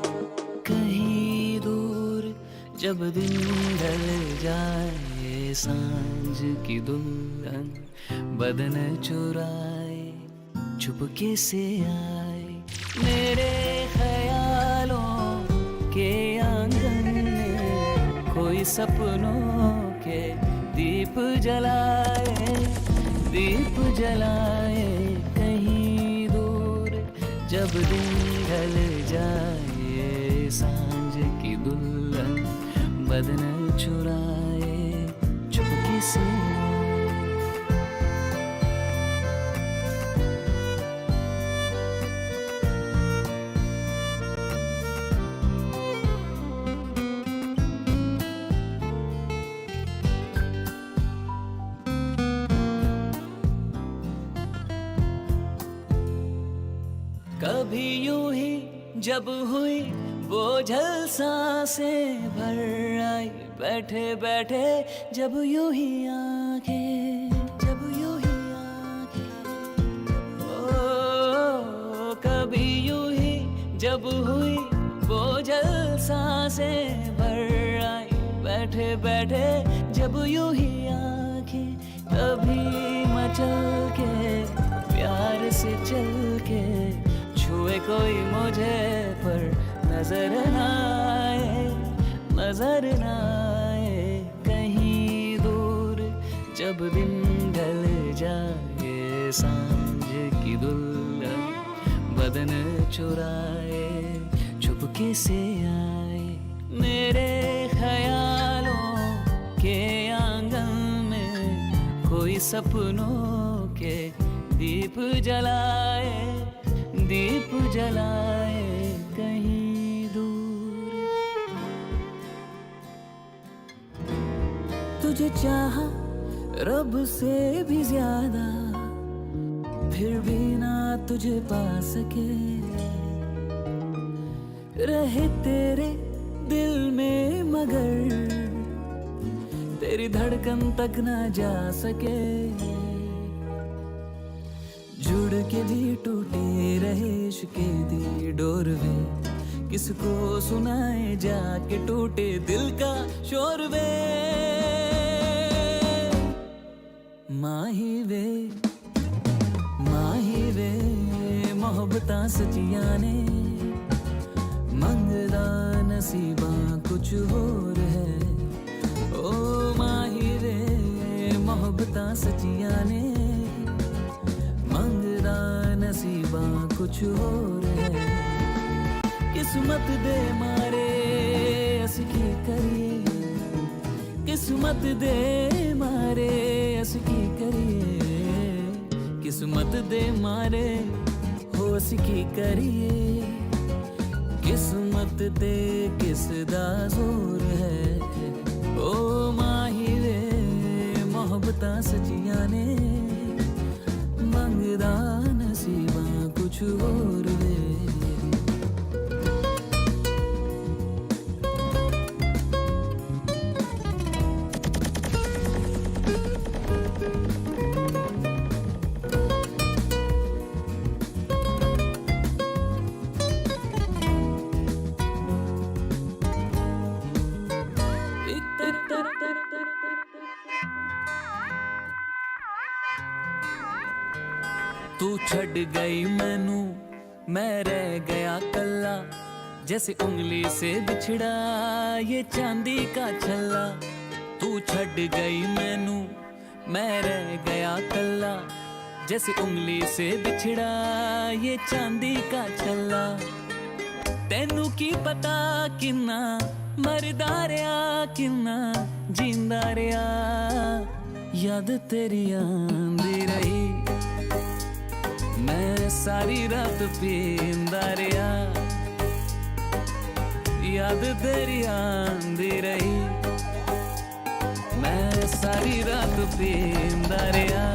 कहीं दूर जब दिन ढल जाए, सांझ की दुल्हन बदन चुराए, चुपके से आए मेरे ख्यालों के आंगन में, कोई सपनों के दीप जलाए, दीप जलाए। कहीं दूर जब दिन ढल जाए, सांझ की दुल्हन बदन चुराए, चुपके से कभी यूं ही जब हुई बोझल सांसें भर आई, बैठे बैठे जब यूं ही आंखें, जब यूं ही आंखें, ओ कभी यूं ही जब हुई बोझल सांसें भर आई, बैठे बैठे जब यूं ही आंखें, तभी मचल के प्यार से चल के छुए कोई मुझे पर नजर न आए, नजर न आए। कहीं दूर जब दिन ढल जाए, सांझ की दुल्हन बदन चुराए, चुपके से आए मेरे ख्यालों के आंगन में, कोई सपनों के दीप जलाए, दीप जलाए। कहीं दूर तुझे चाहा रब से भी ज्यादा, फिर भी ना तुझे पा सके, रहे तेरे दिल में मगर तेरी धड़कन तक ना जा सके, जुड़ के भी टूटे रहे इश्क़ दी डोर वे, किसको सुनाए जाके टूटे दिल का शोर वे माही वे मोहब्बतां सचियां ने मंगदा नसीबां कुछ होर है ओ माही वे मोहब्बतां सचियां ने मंगदा नसीबां कुछ होर है किस्मत दे मारे अस की करिए किस्मत दे मारे अस की करिए किस्मत दे मारे हो अस की करिए किस्मत दे किस दा जोर है ओ माही वे मोहब्बतां सचियां ने मंगदा नसीबां कुछ होर वे तू छड़ गई मैनू मैं रह गया कल्ला जैसे उंगली से बिछड़ा ये चांदी का छल्ला तू छड़ गई मैनू मैं रह गया कल्ला जैसे उंगली से बिछड़ा ये चांदी का छल्ला तेनू की पता किन्ना मरदा रहा किन्ना जींदा रहा याद तेरी आंदी रही मैं सारी रात पींदा रहा याद तेरी आंदी रही मैं सारी रात पींदा रहा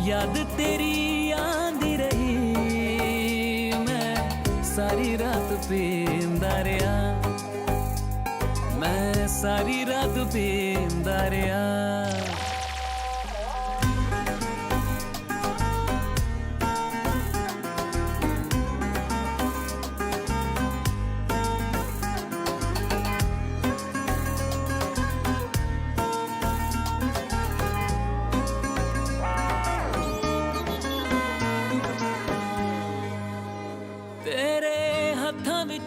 याद तेरी आंदी रही मैं सारी रात पींदा रहा मैं सारी रात पींदा रहा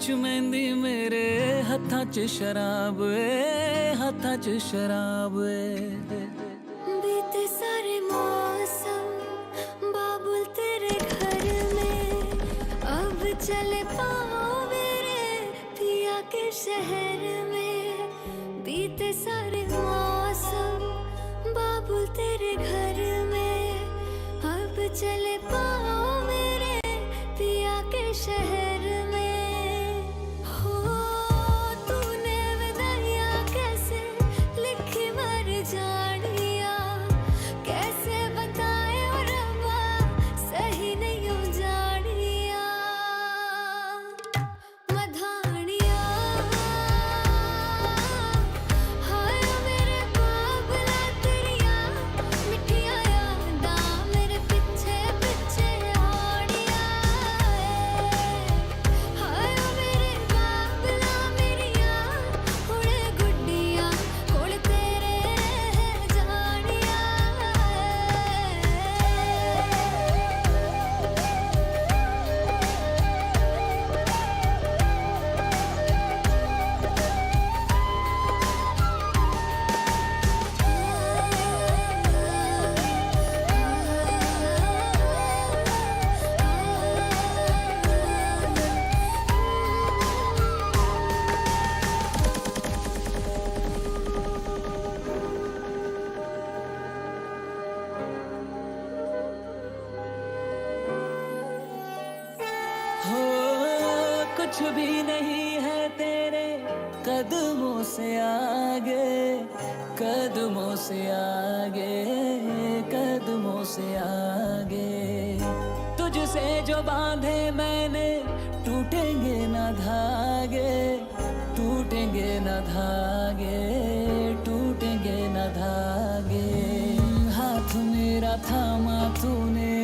मेहंदी मेरे हत्थां च शराब हत्थां च शराब बीते सारे मौसम बाबुल तेरे घर में अब चले पाओ मेरे पिया के शहर में बीते सारे मौसम बाबुल तेरे घर में अब चले पाओ मेरे पिया के शहर में कुछ भी नहीं है तेरे कदमों से आगे कदमों से आगे कदमों से आगे तुझसे जो बांधे मैंने टूटेंगे ना धागे टूटेंगे ना धागे टूटेंगे ना धागे हाथ मेरा थामा तूने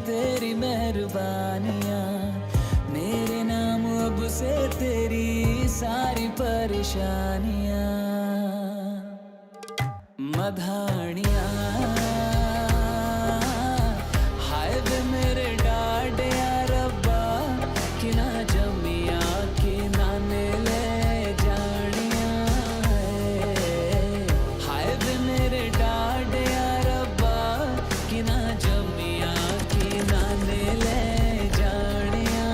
तेरी मेहरबानियां मेरे सारी परेशानियां मधानियां हाय वे मेरे डाडिया रब्बा कि ना जमिया कि ना ने ले जानियां हाय वे मेरे डाडिया रब्बा कि ना जमिया कि ना ने ले जानियां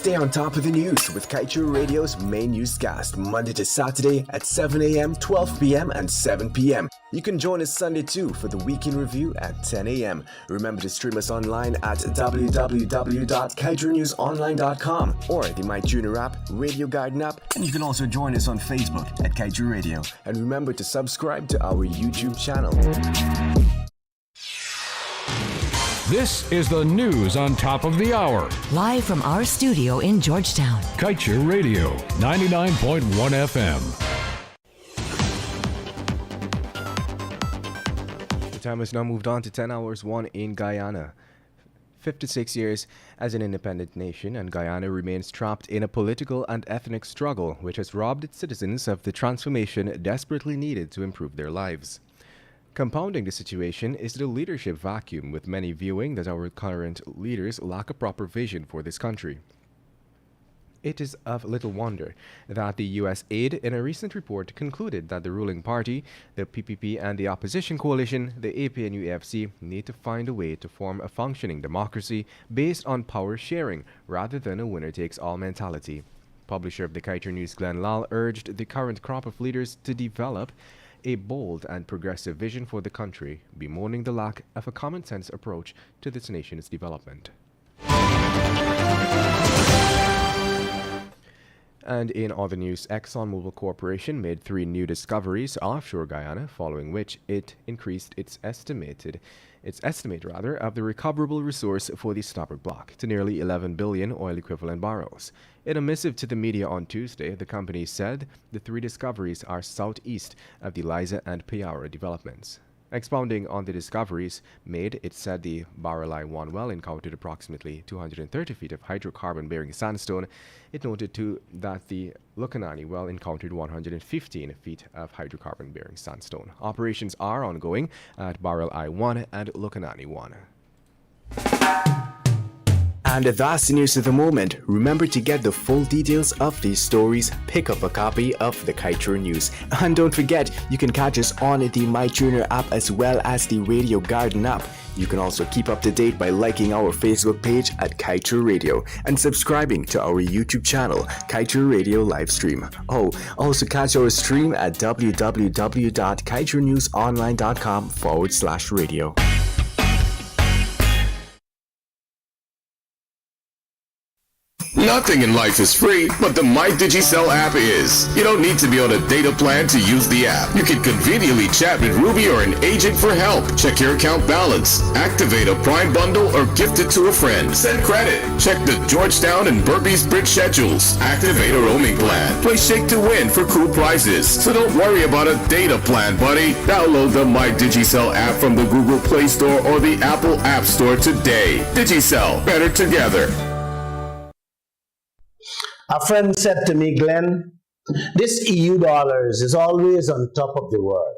Stay on top of the news with Kaichu Radio's main newscast, Monday to Saturday at 7 a.m., 12 p.m., and 7 p.m. You can join us Sunday too for the Weekend Review at 10 a.m. Remember to stream us online at www.kaichunewsonline.com or the MyTuner app, Radio Garden app, and you can also join us on Facebook at Kaichu Radio. And remember to subscribe to our YouTube channel. This is the news on top of the hour. Live from our studio in Georgetown. Kaicher Radio, 99.1 FM. The time has now moved on to 10 hours 1 in Guyana. 56 years as an independent nation, and Guyana remains trapped in a political and ethnic struggle which has robbed its citizens of the transformation desperately needed to improve their lives. Compounding the situation is the leadership vacuum, with many viewing that our current leaders lack a proper vision for this country. It is of little wonder that the U.S. aid in a recent report concluded that the ruling party, the PPP, and the opposition coalition, the APNU-FC, need to find a way to form a functioning democracy based on power sharing rather than a winner-takes-all mentality. Publisher of the Kaicher News, Glenn Lal, urged the current crop of leaders to develop a bold and progressive vision for the country, bemoaning the lack of a common-sense approach to this nation's development. And in other news, ExxonMobil Corporation made 3 new discoveries offshore Guyana, following which it increased its estimate of the recoverable resource for the Stoppard block to nearly 11 billion oil equivalent barrels. In a missive to the media on Tuesday, the company said the 3 discoveries are southeast of the Liza and Pyar developments. Expounding on the discoveries made, it said the Barrelai-1 well encountered approximately 230 feet of hydrocarbon-bearing sandstone. It noted too that the Lukanani well encountered 115 feet of hydrocarbon-bearing sandstone. Operations are ongoing at Barrelai-1 and Lukanani-1. And that's the news of the moment. Remember to get the full details of these stories. Pick up a copy of the Kaicher News. And don't forget, you can catch us on the MyTuner app as well as the Radio Garden app. You can also keep up to date by liking our Facebook page at Kaicher Radio and subscribing to our YouTube channel, Kaicher Radio Livestream. Oh, also catch our stream at www.kaichernewsonline.com/radio. Nothing in life is free, but the MyDigiCell app is. You don't need to be on a data plan to use the app. You can conveniently chat with Ruby or an agent for help. Check your account balance, activate a Prime bundle, or gift it to a friend. Send credit. Check the Georgetown and Burpees Bridge schedules. Activate a roaming plan. Play Shake to Win for cool prizes. So don't worry about a data plan, buddy. Download the MyDigiCell app from the Google Play Store or the Apple App Store today. Digicel, better together. A friend said to me, Glenn, this EU dollars is always on top of the world.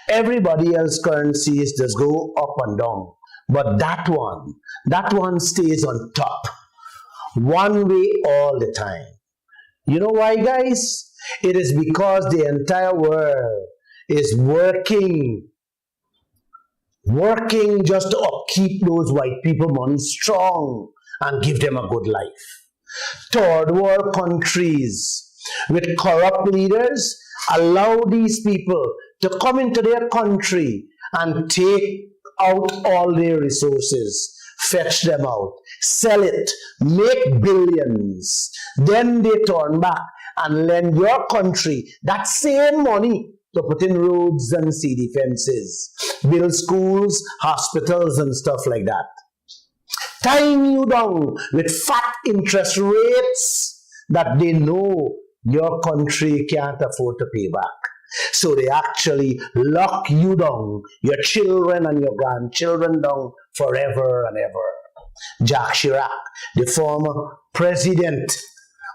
Everybody else's currencies just go up and down. But that one stays on top. One way all the time. You know why, guys? It is because the entire world is working just to upkeep those white people money strong and give them a good life. Third world countries with corrupt leaders allow these people to come into their country and take out all their resources, fetch them out, sell it, make billions. Then they turn back and lend your country that same money to put in roads and CD fences, build schools, hospitals, and stuff like that. tying you down with fat interest rates that they know your country can't afford to pay back. So they actually lock you down, your children and your grandchildren down forever and ever. Jacques Chirac, the former president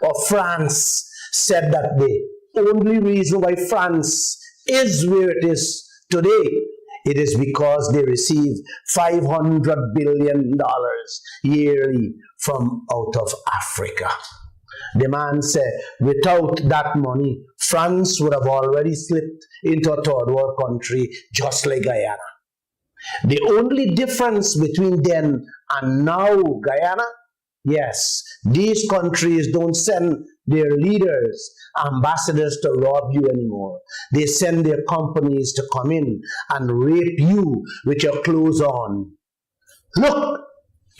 of France, said that the only reason why France is where it is today, it is because they receive $500 billion yearly from out of Africa. The man said, without that money, France would have already slipped into a third world country just like Guyana. The only difference between then and now, Guyana, yes, these countries don't send their leaders, ambassadors to rob you anymore. They send their companies to come in and rape you with your clothes on. Look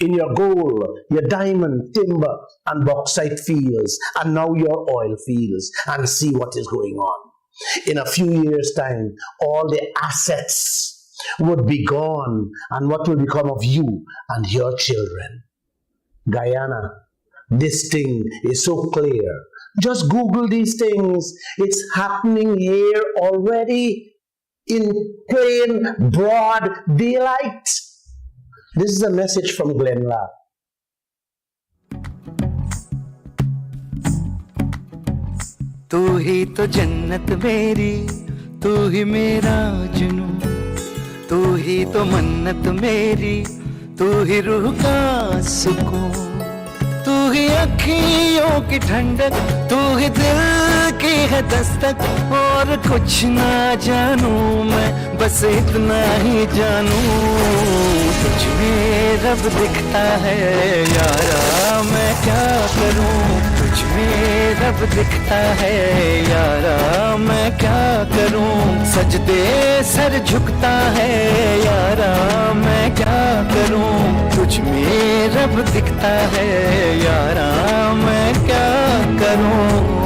in your gold, your diamond, timber, and bauxite fields, and now your oil fields, and see what is going on. In a few years' time, all the assets would be gone, and what will become of you and your children? Guyana, this thing is so clear. Just Google these things. It's happening here already in plain, broad daylight. This is a message from Glenn Lapp. तू ही तो जन्नत मेरी, तू ही मेरा जुनू, तू ही तो मन्नत मेरी, तू ही रूह का सुकून, तू ही अखियों की ठंडक, तू ही दिल की है दस्तक, और कुछ ना जानू मैं, बस इतना ही जानू, तुझ में रब दिखता है यारा, मैं क्या करूं, तुझ में रब दिखता है यारा, मैं क्या करूं, सजदे सर झुकता है यारा, मैं क्या करूं, तुझ में रब दिखता है यारा, मैं क्या करूं।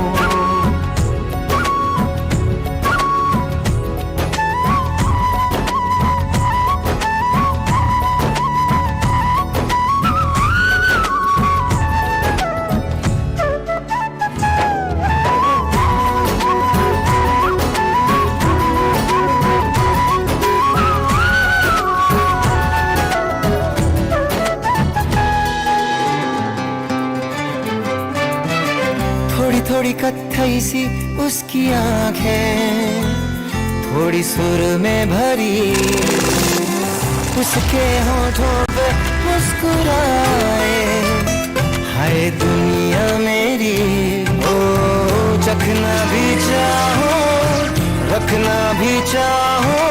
थोड़ी कत्थई सी उसकी आंखें, थोड़ी सुर में भरी, उसके होठों पे मुस्कुराए, हाय दुनिया मेरी, ओ चखना भी चाहो, रखना भी चाहो,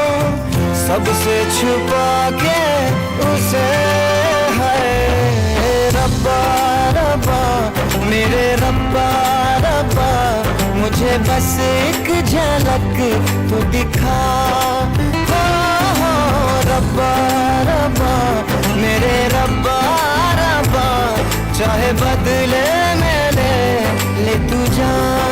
सबसे छुपा के उसे, हाय रब्बा रब्बा मेरे रब्बा रब्बा, मुझे बस एक झलक तो दिखा, रब्बा रब्बा मेरे रब्बा रब्बा, चाहे बदले में ले तू जान।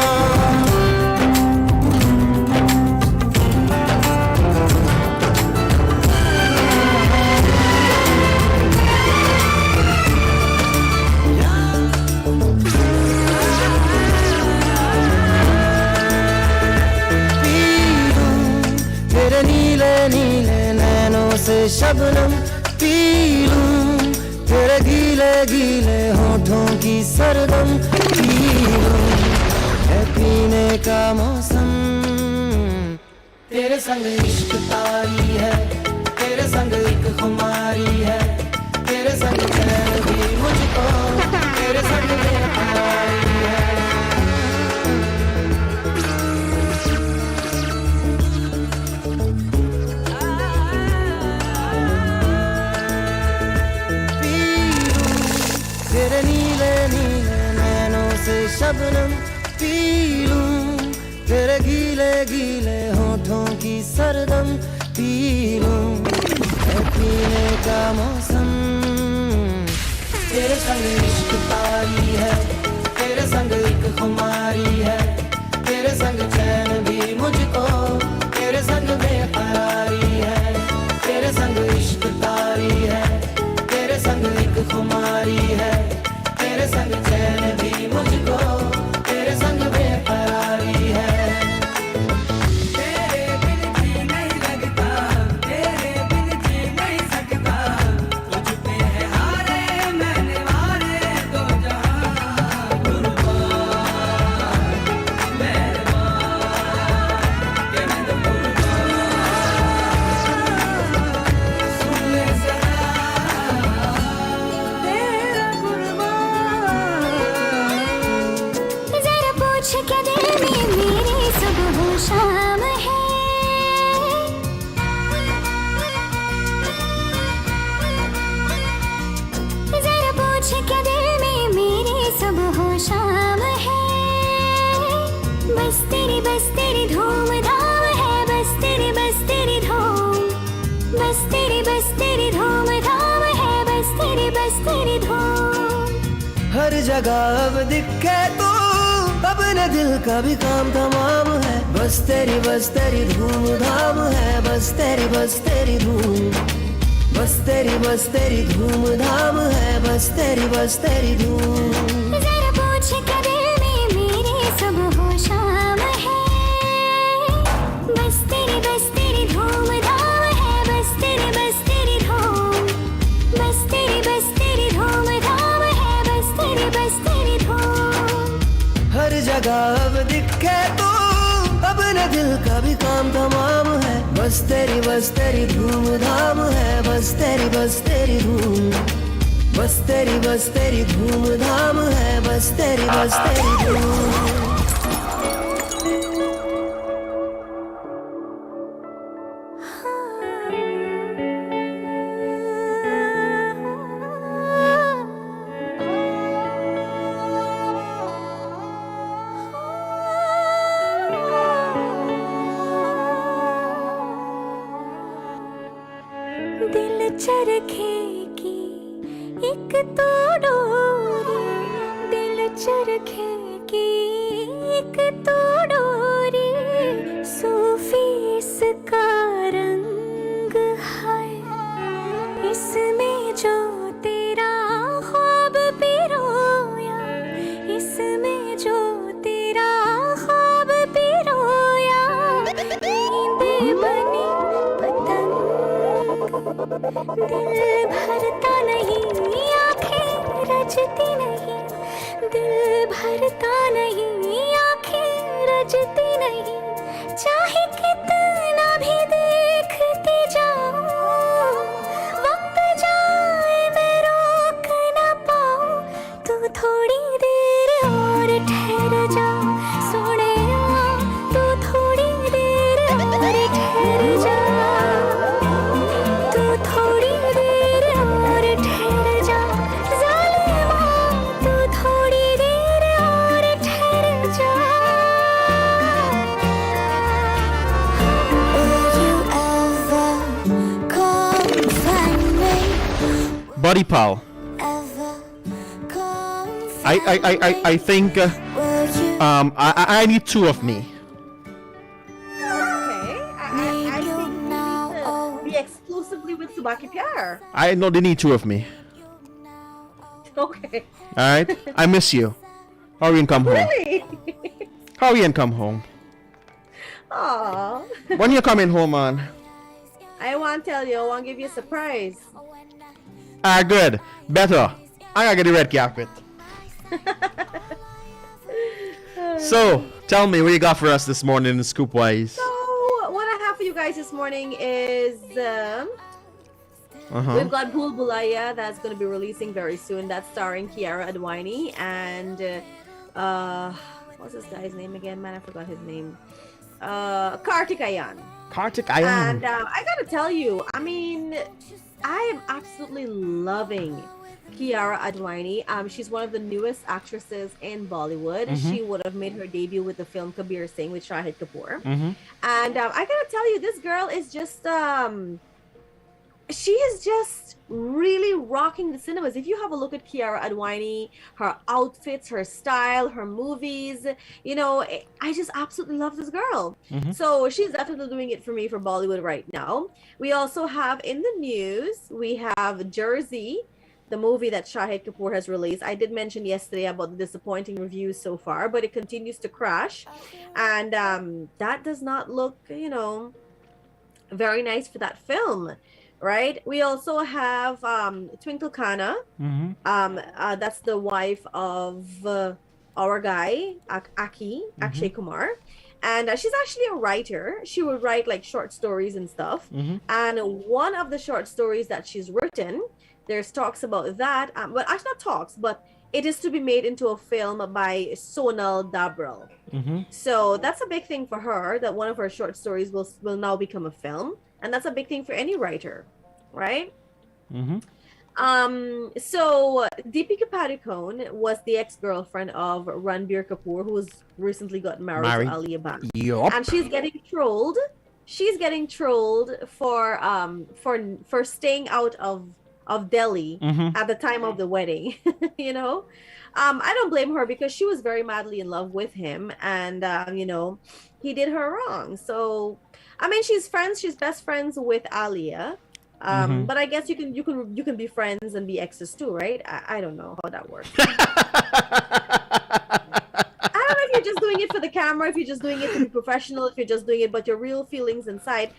नीले नैनों से शबनम पी लूं, तेरे गीले गीले होठों की सरदम पी लूं, है पीने का मौसम, तेरे संग इश्क तारी है, तेरे संग एक खुमारी है, तेरे संग चैन भी मुझको, तेरे संग बेकरारी है। तेरे नीले नीले नैनों से शबनम पी लूं, तेरे गीले गीले होठों की सरदम पी लूं, है पीने का मौसम, तेरे संग इश्क तारी है, तेरे संग एक खुमारी है, तेरे संग चैन भी मुझको, तेरे संग बेकरारी है, तेरे संग इश्क तारी है, तेरे संग एक खुमारी बस तेरी धूम धाम है, बस तेरी धूम, बस तेरी धूम धाम है, बस तेरी धूम। हर जगह अब दिखे तू, अपने दिल का भी काम तमाम है। बस तेरी धूम धाम है, बस तेरी धूम, बस तेरी धूम धाम है, बस तेरी धूम। जरा पूछ के दिल में मेरे सब हो शाम है, बस तेरी धूम धाम है, बस तेरी धूम, बस तेरी धूम धाम है, बस तेरी धूम। हर जगह अब दिखे तू, अपने दिल का भी काम तमाम है। बस तेरी धूम धाम है, बस तेरी धूम, बस तेरी धूम धाम है, बस तेरी धूम। दिल चरखे की एक तो डोरी, दिल चरखे की एक तो डोरी, सूफी इसका रंग है, इसमें जो तेरा ख्वाब पिरोया, इसमें जो तेरा ख्वाब पिरोया, नींद बनी पतंग, दिल भरता नहीं आँखें रजती नहीं, दिल भरता नहीं आँखें रजती नहीं, चाहे कितना भी देखती जाऊं, वक्त जाए मैं रोक ना पाऊं, तू थोड़ी देर और ठहर जा सोनिया, तू थोड़ी देर और ठहर जा, तू थोड़ी देर और ठहर जा ज़ालिमा, तू थोड़ी देर और ठहर जा। Will you ever come find me? Buddy pal, Ever come I think I need two of me. Okay, I think you need to be exclusively with Subah Pyar. I know they need two of me. Okay. All right, I miss you. Hurry and come home. Really? Hurry and come home. Aww. When you coming home, man? I want to tell you, I want to give you a surprise. Good. Better. I gotta get the red carpet. So, tell me, what you got for us this morning in Scoop Wise? So, what I have for you guys this morning is we've got Bhul Bulaya that's going to be releasing very soon. That's starring Kiara Adwani and what's this guy's name again? Man, I forgot his name. Kartik Ayan. Kartik Ayan. And I gotta tell you, I mean, I am absolutely loving Kiara Adwani. She's one of the newest actresses in Bollywood. She would have made her debut with the film Kabir Singh with Shahid Kapoor. And I gotta tell you, this girl is just she is just really rocking the cinemas. If you have a look at Kiara Adwani, her outfits, her style, her movies, you know, I just absolutely love this girl. So she's definitely doing it for me for Bollywood right now. We also have in the news, we have Jersey, the movie that Shahid Kapoor has released. I did mention yesterday about the disappointing reviews so far, but it continues to crash. And that does not look, you know, very nice for that film. Right. We also have Twinkle Khanna. That's the wife of our guy, Akshay Kumar. And she's actually a writer. She would write like short stories and stuff. And one of the short stories that she's written, there's talks about that. Well, actually not talks, but it is to be made into a film by Sonal Dabral. So that's a big thing for her, that one of her short stories will now become a film. And that's a big thing for any writer, right? So Deepika Padukone was the ex-girlfriend of Ranbir Kapoor, who was recently got married to Alia Bhatt. Yup. And she's getting trolled. She's getting trolled for staying out of Delhi at the time of the wedding. You know, I don't blame her because she was very madly in love with him, and you know, he did her wrong. So, I mean, she's best friends with Alia. But I guess you can be friends and be exes too, right? I don't know how that works. I don't know if you're just doing it for the camera, if you're just doing it to be professional, if you're just doing it, but your real feelings inside.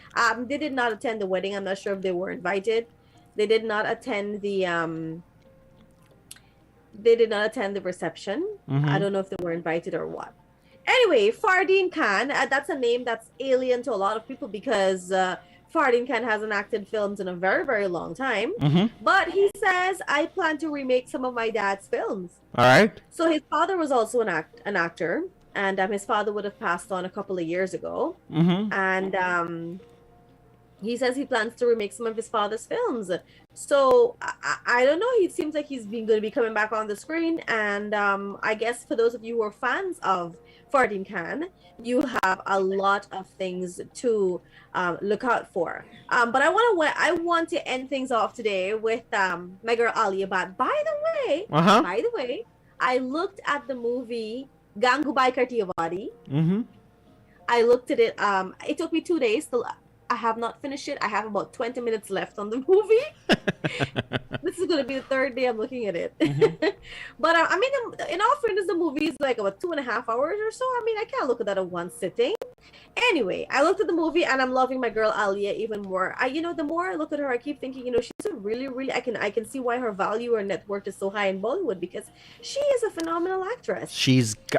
They did not attend the wedding. I'm not sure if they were invited. They did not attend the reception. I don't know if they were invited or what. Anyway, Fardeen Khan, that's a name that's alien to a lot of people because Fardeen Khan hasn't acted films in a very, very long time. But he says, I plan to remake some of my dad's films. All right. So his father was also an actor, and his father would have passed on a couple of years ago. And he says he plans to remake some of his father's films. So I don't know. It seems like he's going to be coming back on the screen. And I guess for those of you who are fans of Fardeen Khan, you have a lot of things to look out for. But I want to end things off today with my girl Alia Bhatt. By the way, I looked at the movie Gangubai Kartiyawadi. I looked at it. It took me 2 days to. I have not finished it. I have about 20 minutes left on the movie. This is going to be the third day I'm looking at it. But I mean, in all fairness, the movie is like about 2.5 hours or so. I mean, I can't look at that at one sitting. Anyway, I looked at the movie and I'm loving my girl Alia even more. The more I look at her, I keep thinking, she's a really, really, I can see why her value or net worth is so high in Bollywood because she is a phenomenal actress. She's a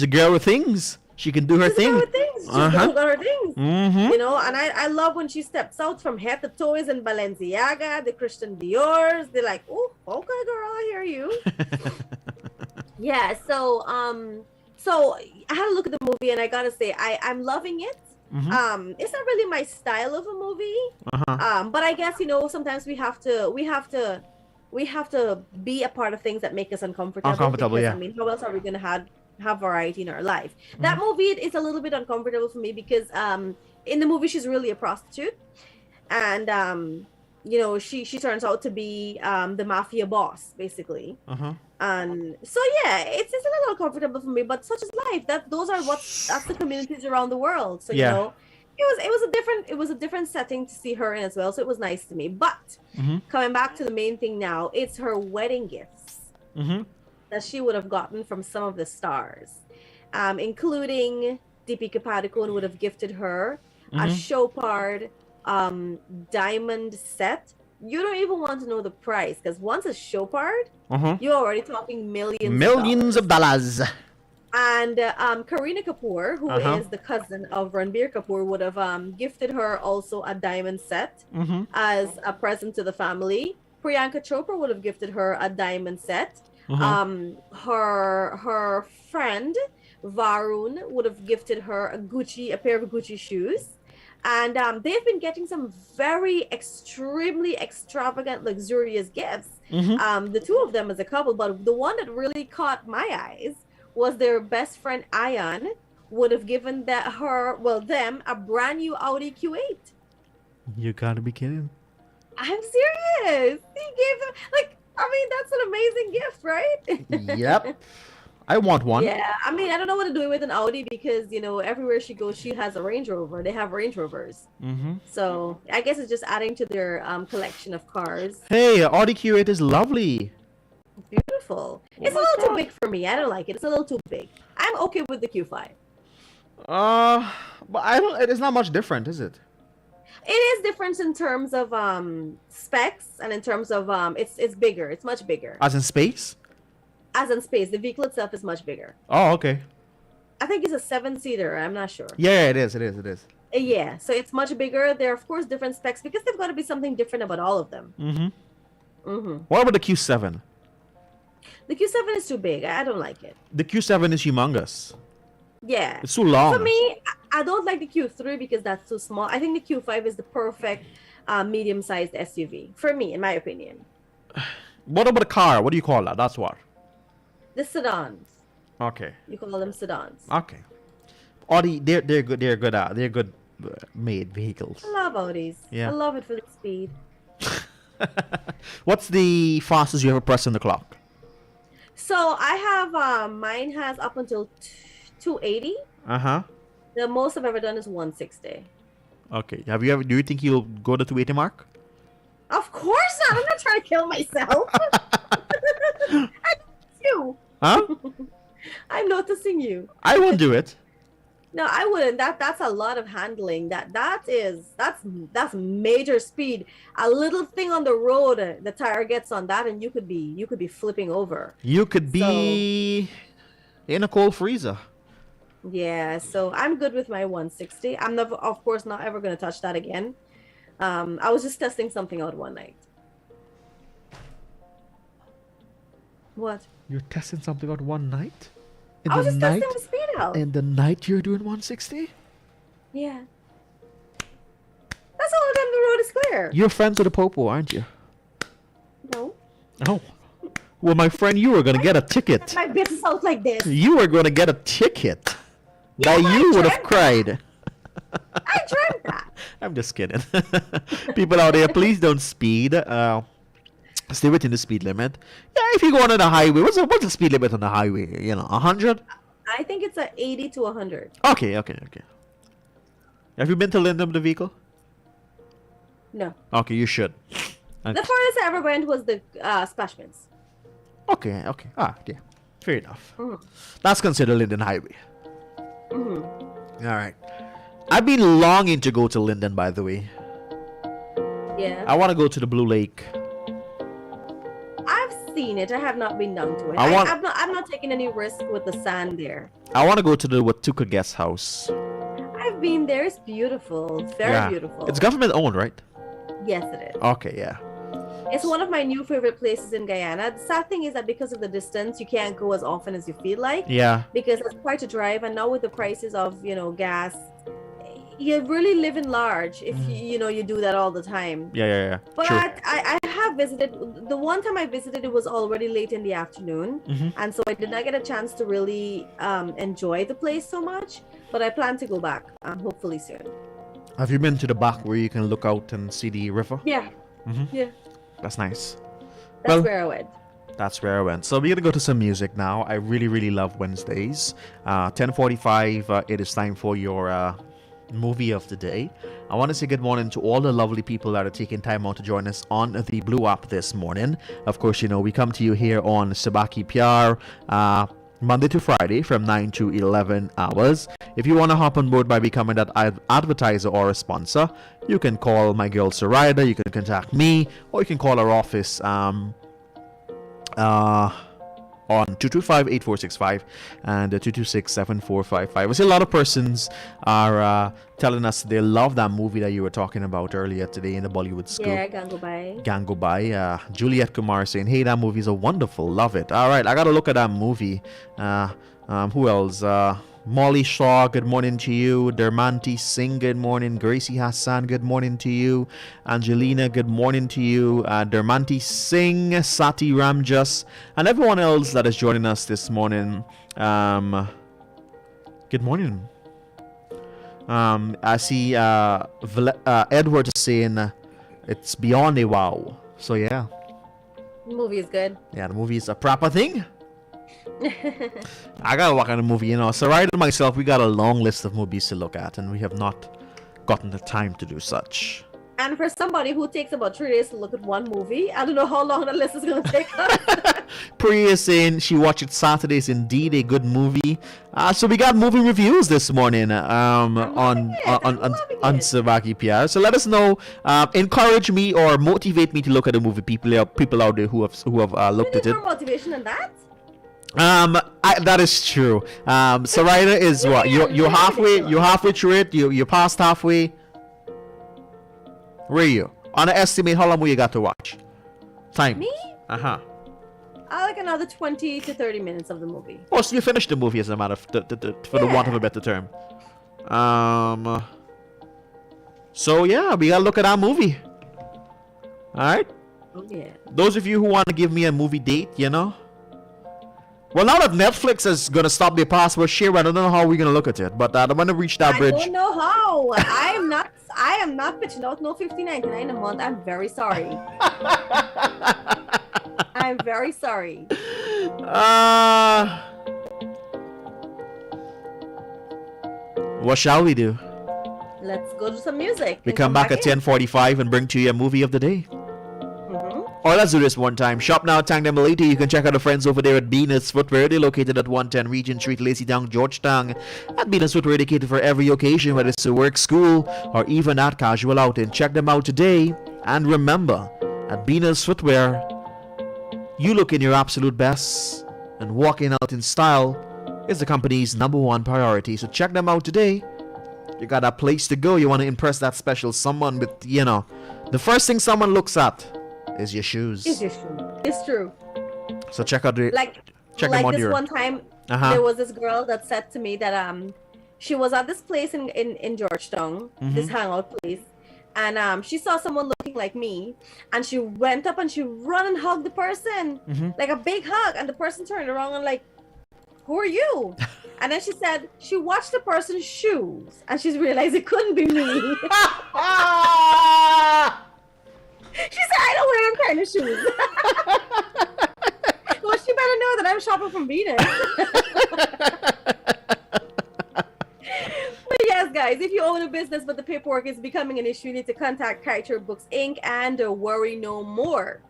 girl with things. She can do her thing. She's got her things. And I love when she steps out from head to toes in Balenciaga, the Christian Dior's. They're like, oh, okay, girl, I hear you. Yeah, so I had to look at the movie and I gotta say, I'm loving it. It's not really my style of a movie. But I guess, sometimes we have to be a part of things that make us uncomfortable. Because, yeah. I mean, how else are we gonna have variety in our life? That movie is a little bit uncomfortable for me because in the movie she's really a prostitute, and she turns out to be the mafia boss basically. And so yeah, it's a little uncomfortable for me, but such is life. That's the communities around the world. So it was a different setting to see her in as well, so it was nice to me. But coming back to the main thing now, it's her wedding gifts that she would have gotten from some of the stars, including Deepika Padukone would have gifted her a Chopard diamond set. You don't even want to know the price because once a Chopard, you're already talking millions of dollars. And Kareena Kapoor, who is the cousin of Ranbir Kapoor, would have gifted her also a diamond set as a present to the family. Priyanka Chopra would have gifted her a diamond set. Her friend Varun would have gifted her a pair of Gucci shoes, and they've been getting some very extremely extravagant, luxurious gifts. The two of them as a couple, but the one that really caught my eyes was their best friend Ayan would have given them a brand new Audi Q8. You gotta be kidding. I'm serious. He gave them that's an amazing gift, right? Yep. I want one. Yeah, I mean, I don't know what to do with an Audi because, everywhere she goes, she has a Range Rover. They have Range Rovers. So I guess it's just adding to their collection of cars. Hey, Audi Q8 is lovely. Beautiful. It's a little too big for me. I don't like it. It's a little too big. I'm okay with the Q5. But it's not much different, is it? It is different in terms of specs and in terms of it's bigger. It's much bigger. As in space? As in space. The vehicle itself is much bigger. Oh, okay. I think it's a 7-seater. I'm not sure. Yeah, it is. Yeah, so it's much bigger. There are, of course, different specs because they've got to be something different about all of them. What about the Q7? The Q7 is too big. I don't like it. The Q7 is humongous. Yeah. It's too long. For me, I don't like the Q3 because that's too small. I think the Q5 is the perfect medium-sized SUV. For me, in my opinion, What about a car? What do you call that? That's what. the sedans. Okay. You call them sedans. Okay. Audi, they're good. They're good made vehicles. I love Audis. Yeah. I love it for the speed. What's the fastest you ever pressed on the clock? So I have mine has up until 280. Uh-huh. The most I've ever done is 160. Okay. Have you ever? Do you think you'll go to 280 mark? Of course not. I'm not trying to kill myself. I notice you. Huh? I'm noticing you. I won't do it. No, I wouldn't. That's a lot of handling. That's major speed. A little thing on the road, the tire gets on that, and you could be flipping over. You could be in a cold freezer. Yeah, so I'm good with my 160. I'm never, of course, not ever going to touch that again. I was just testing something out one night. What? You're testing something out one night? I was just testing the speed out. In the night you're doing 160? Yeah. That's all the time the road is clear. You're friends with the Popo, aren't you? No. Oh. Well, my friend, you were going to get a ticket. My business out like this. You were going to get a ticket. Yeah, that you would have cried. I dreamt that. I'm just kidding. People out there, please don't speed. Stay within the speed limit. Yeah, if you're going on the highway, what's the speed limit on the highway? 100? I think it's a 80 to 100. Okay. Have you been to Linden with the vehicle? No. Okay, you should. The farthest I ever went was the Splashmans. Okay. Ah, yeah. Fair enough. Mhm. That's considered Linden Highway. Mhm. All right. I've been longing to go to Linden, by the way. Yeah. I want to go to the Blue Lake. I've seen it. I have not been down to it. I'm I'm not taking any risk with the sand there. I want to go to the Watuka Guest House. I've been there. It's beautiful. Very beautiful. It's government owned, right? Yes, it is. Okay, yeah. It's one of my new favorite places in Guyana. The sad thing is that because of the distance, you can't go as often as you feel like. Yeah. Because it's quite a drive, and now with the prices of gas, you really live in large if you do that all the time. Yeah. But True. I have visited. The one time I visited, it was already late in the afternoon, and so I did not get a chance to really enjoy the place so much. But I plan to go back, hopefully soon. Have you been to the back where you can look out and see the river? Yeah. Yeah. That's nice. That's where I went. That's where I went. So we're gonna go to some music now. I really love Wednesdays. 10:45. It is time for your movie of the day. I want to say good morning to all the lovely people that are taking time out to join us on the Blue app this morning. Of course, we come to you here on Subah Pyar, Monday to Friday from 9 to 11 hours. If you want to hop on board by becoming that advertiser or a sponsor, you can call my girl Sarida, you can contact me, or you can call our office on 225-8465 and 226-7455. I see a lot of persons are telling us they love that movie that you were talking about earlier today in the Bollywood Scoop. Yeah, Gangubai. Gangubai. Juliet Kumar saying, hey, that movie is a wonderful, love it. All right, I gotta look at that movie. Who else? Molly Shaw, good morning to you. Dermanti Singh, good morning. Gracie Hassan, good morning to you. Angelina, good morning to you. Dermanti Singh, Sati Ramjas, and everyone else that is joining us this morning. Good morning. I see Edward saying it's beyond a wow. So yeah. The movie is good. Yeah, the movie is a proper thing. I gotta work on the movie, So Ryder and myself, we got a long list of movies to look at, and we have not gotten the time to do such. And for somebody who takes about 3 days to look at one movie, I don't know how long the list is gonna take us. Priya is saying she watched it Saturday's indeed a good movie. So we got movie reviews this morning on Savaki PR. So let us know, encourage me or motivate me to look at the movie. People out there who have looked at it. More motivation than that. That is true. Sarita is what? You're halfway through it. You're past halfway. Where are you? On an estimate, how long will you got to watch? Time. Me? I like another 20 to 30 minutes of the movie. Oh, so you finished the movie as a matter of for the want of a better term. So yeah, we gotta look at our movie. Alright? Oh, yeah. Those of you who want to give me a movie date, you know? Well, now that Netflix is going to stop their password share, I don't know how we're going to look at it. But I don't want to reach that bridge. I don't know how. I am not pitching out no $50.99 a month. I'm very sorry. I'm very sorry. What shall we do? Let's go to some music. We come back at 10:45 and bring to you a movie of the day. Or let's do this one time. Shop now, thank them later. You can check out the friends over there at Venus Footwear. They're located at 110 Regent Street, Lacytown, Georgetown. At Venus Footwear, they cater for every occasion, whether it's to work, school, or even at casual outing. Check them out today. And remember, at Venus Footwear, you look in your absolute best, and walking out in style is the company's #1 priority. So check them out today. You got a place to go. You want to impress that special someone with, you know, the first thing someone looks at is your shoes. It's true. So check out the check them like on this your one time. There was this girl that said to me that she was at this place in Georgetown, this hangout place, and she saw someone looking like me, and she went up and she ran and hugged the person, like a big hug, and the person turned around and like, who are you? And then she said she watched the person's shoes and she's realized it couldn't be me. She said, I don't wear them kind of shoes. Well, she better know that I'm shopping from Venus. But yes, guys, if you own a business but the paperwork is becoming an issue, you need to contact Kaiser Books Inc. and worry no more.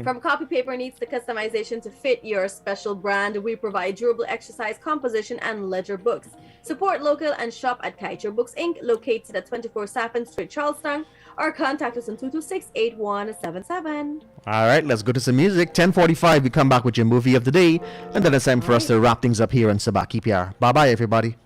From copy paper needs to customization to fit your special brand, we provide durable exercise, composition, and ledger books. Support local and shop at Kaiser Books Inc., located at 24 Saffron Street, Charlestown, or contact us on 226-8177. All right, let's go to some music. 10:45, we come back with your movie of the day, and then it's time for us to wrap things up here on Subah. Pyar. Bye-bye, everybody.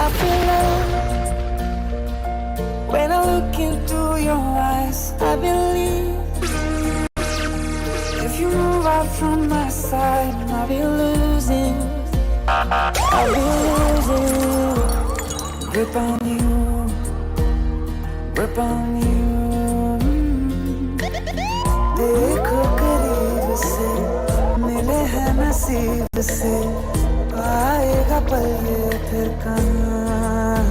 I feel love when I look into your eyes. I believe if you move out from my side, I'll be losing. I'll be losing. Grip on you, grip on you. देखो करीब से मिले हैं नसीब से आएगा पल ये फिर कहाँ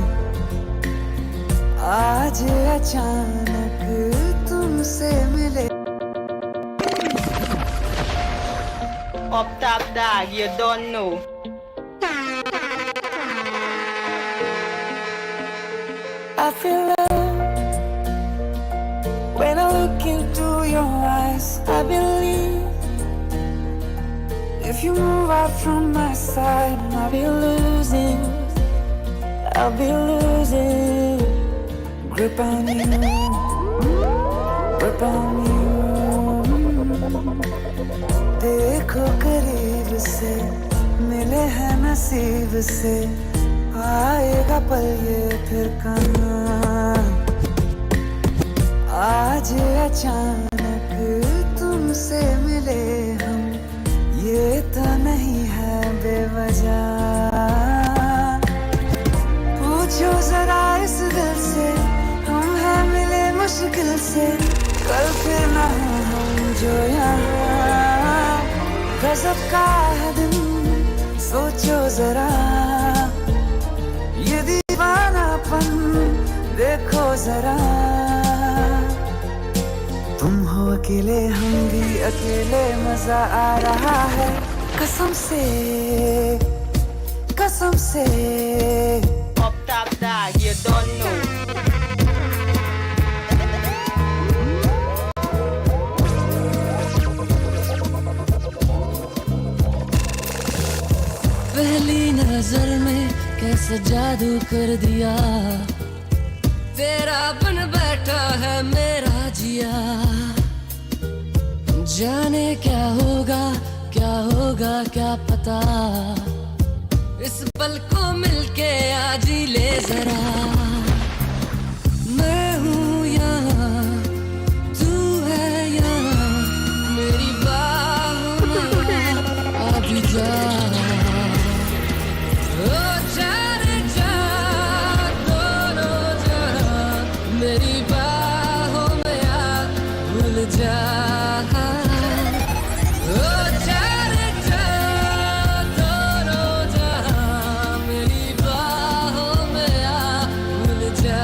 आज अचानक तुमसे मिले Up top dog, you don't know. I feel love when I look into your eyes. I believe if you move out from my side, I'll be losing. I'll be losing. Grip on you, grip on you. देखो करीब से मिले हैं नसीब से आएगा पल ये फिर कहाँ आज अचानक तुमसे मिले हम ये तो नहीं है बेवजह पूछो जरा इस दिल से हम हैं मिले मुश्किल से कल फिर ना हो हम जो यहाँ गजब का है दिन सोचो जरा ये दीवानापन देखो जरा तुम हो अकेले हम भी अकेले मजा आ रहा है कसम से कसम से Up top dog, you don't know. पहली नजर में कैसे जादू कर दिया तेरा बन बैठा है मेरा जिया जाने क्या होगा क्या पता इस पल को मिलके आज ही ले जरा मैं हूँ यहाँ तू है यहाँ मेरी बाहों में आ भी जा मेरी बाहों में आ भूल जा ओ चारे चाँद दोनों जहां मेरी बाहों में आ भूल जा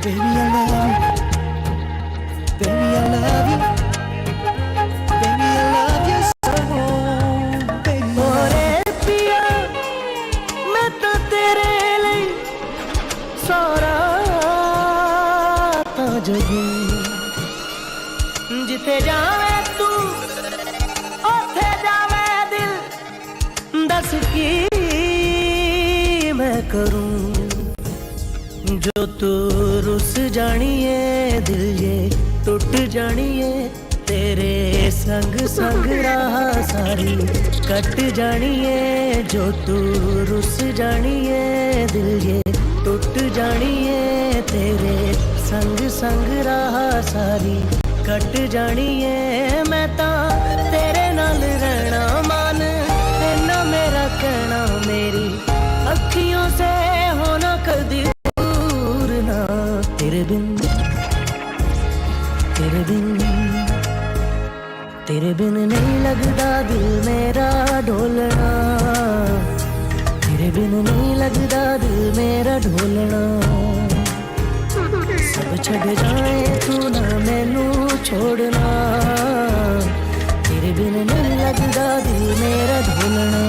Baby, I love you. Baby, I love you. Baby, I love you so. Baby, ओरे पिया मैं तो तेरे लिए सारा जगी जिथे जावे तू ओथे जावे दिल दस की मैं करूं जो तू रुस जानिए दिल ये टूट जानिए तेरे संग संग राह सारी कट जानिए जो तू रुस जानिए दिल ये टूट जानिए तेरे संग संग राह सारी कट जानिए मैं ता तेरे नाल रहना मान इन्ना मेरा कहना मेरी अखियों से होना कदी तेरे बिन नहीं लगता दिल मेरा ढोलना तेरे बिन नहीं लगता दिल मेरा ढोलना सब छड़ जाए तू ना मैनू छोड़ना तेरे बिन नहीं लगता दिल मेरा ढोलना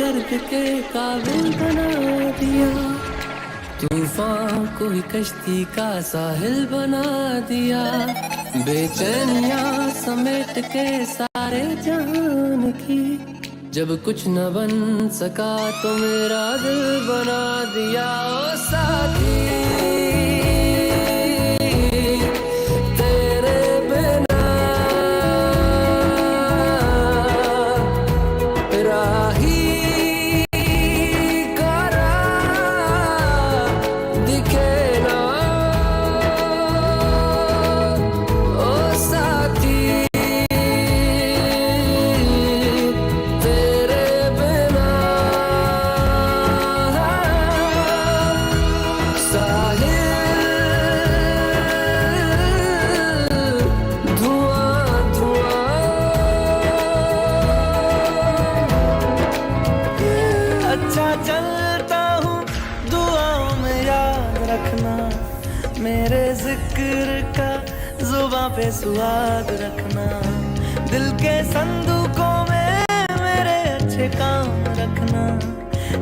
दर्द के काबिल बना दिया तूफान को ही कश्ती का साहिल बना दिया बेचैनियां समेट के सारे जहान की जब कुछ न बन सका तो मेरा दिल बना दिया ओ साथी पे सुहाग रखना दिल के संदूकों में मेरे अच्छे काम रखना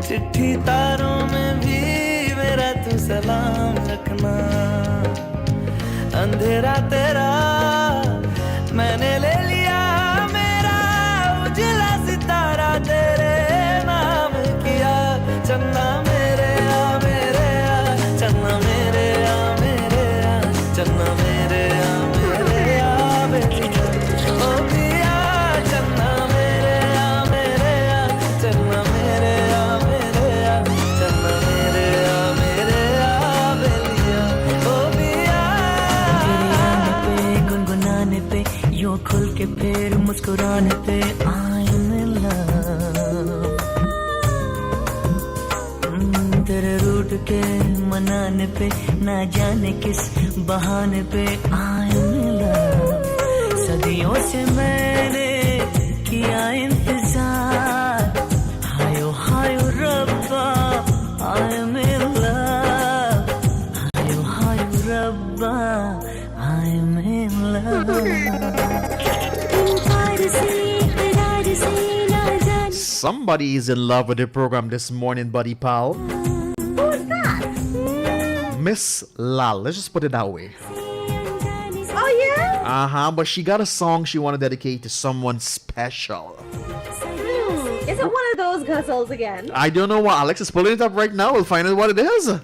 चिट्ठी तारों में भी मेरा तू सलाम रखना अंधेरा तेरा मैंने ले लिया मेरा उजला सितारा तेरे नाम किया चन्ना मेरे आ चन्ना मेरे आ चन्ना मेरे आ खुल के फिर मुस्कुराने पे I'm in love तेरे रूठ के मनाने पे ना जाने किस बहाने पे I'm in love सदियों से मैंने किया इंतजार हायो हायो रब्बा I'm in love हायो रब्बा I'm in love Somebody is in love with the program this morning, buddy pal. Who's that? Miss Lal. Let's just put it that way. Oh, yeah? But she got a song she want to dedicate to someone special. Is it one of those ghazals again? I don't know what. Alex is pulling it up right now. We'll find out what it is. Okay.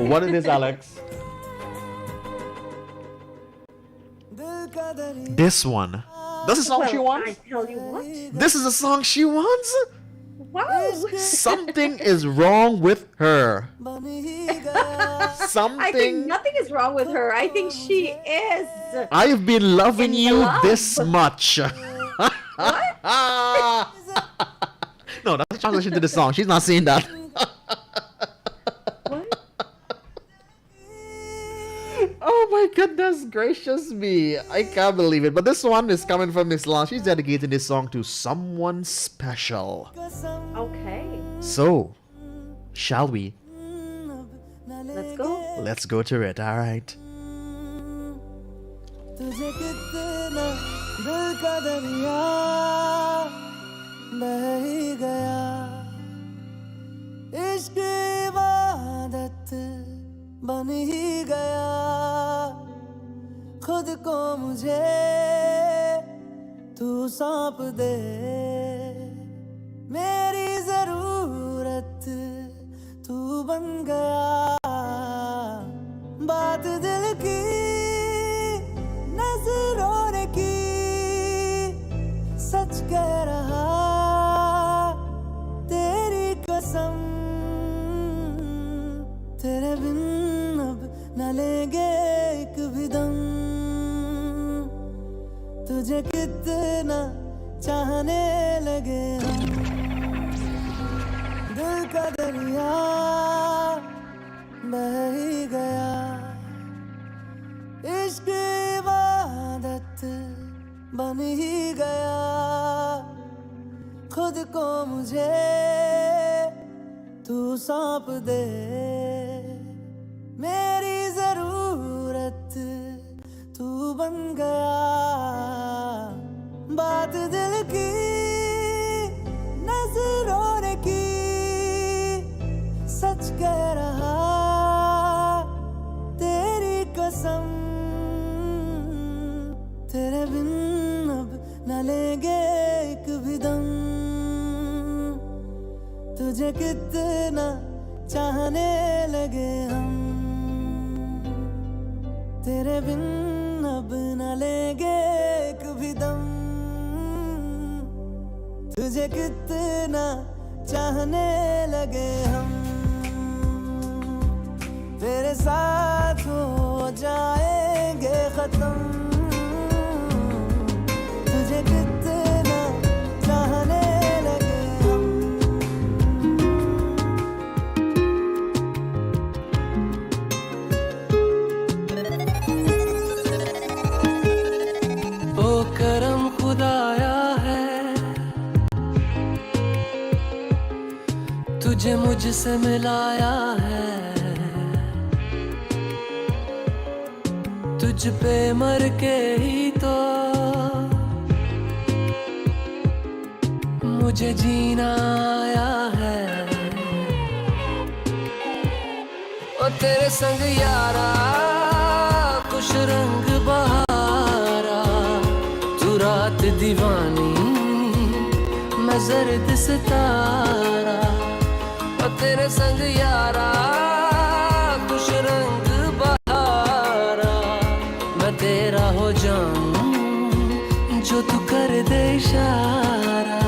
What it is, Alex? This one. That's the song she wants? I tell you what. This is the song she wants? Wow. Something is wrong with her. Something. I think nothing is wrong with her. I think she is. I've been loving in you love. this much. What? No, that's a translation to the song. She's not saying that. Oh my goodness gracious me. I can't believe it. But this one is coming from Miss Lan. She's dedicating this song to someone special. Okay. So, shall we? Let's go. Let's go to it, alright. तुझे कितना दिल का दरिया बह ही गया इश्क इबादत बन ही गया खुद को मुझे तू सौंप दे मेरी जरूरत तू बन गया बात दिल की नजरों ने की सच कह रहा तेरी कसम तेरे बिन अब न लेंगे एक भी दम तुझे कितना चाहने लगे हम दिल का दरिया बह ही गया इश्क इबादत बन ही गया खुद को मुझे तू सौंप दे मेरी जरूरत तू बन गया बात दिल की नजरों ने की सच कह रहा तेरी कसम तेरे बिन अब न लेंगे एक भी दम तुझे कितना चाहने लगे हम तेरे बिन अब न लेंगे एक भी दम तुझे कितना चाहने लगे हम तेरे साथ हो जाएंगे खत्म तुझे कितना चाहने लगे हम ओ करम खुदाया है तुझे मुझसे मिलाया है तुझ पे मर के ही तो मुझे जीना आया है ओ तेरे संग यारा कुछ रंग बहारा तू रात दीवानी मैं जर्द सितारा ओ तेरे संग यारा कुछ रंग बहारा मैं तेरा हो जाऊं जो तू कर दे इशारा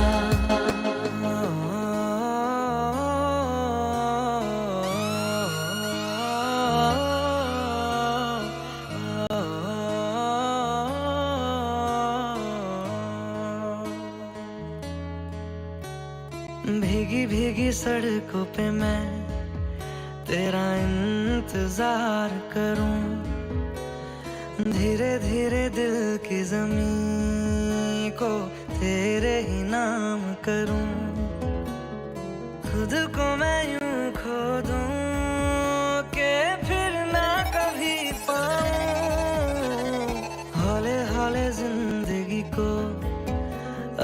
भीगी भीगी सड़कों पे मैं तेरा इंतजार करूं धीरे धीरे दिल की ज़मीं को तेरे ही नाम करूं खुद को मैं यूं खो दूं कि फिर ना कभी पाऊं हौले हौले जिंदगी को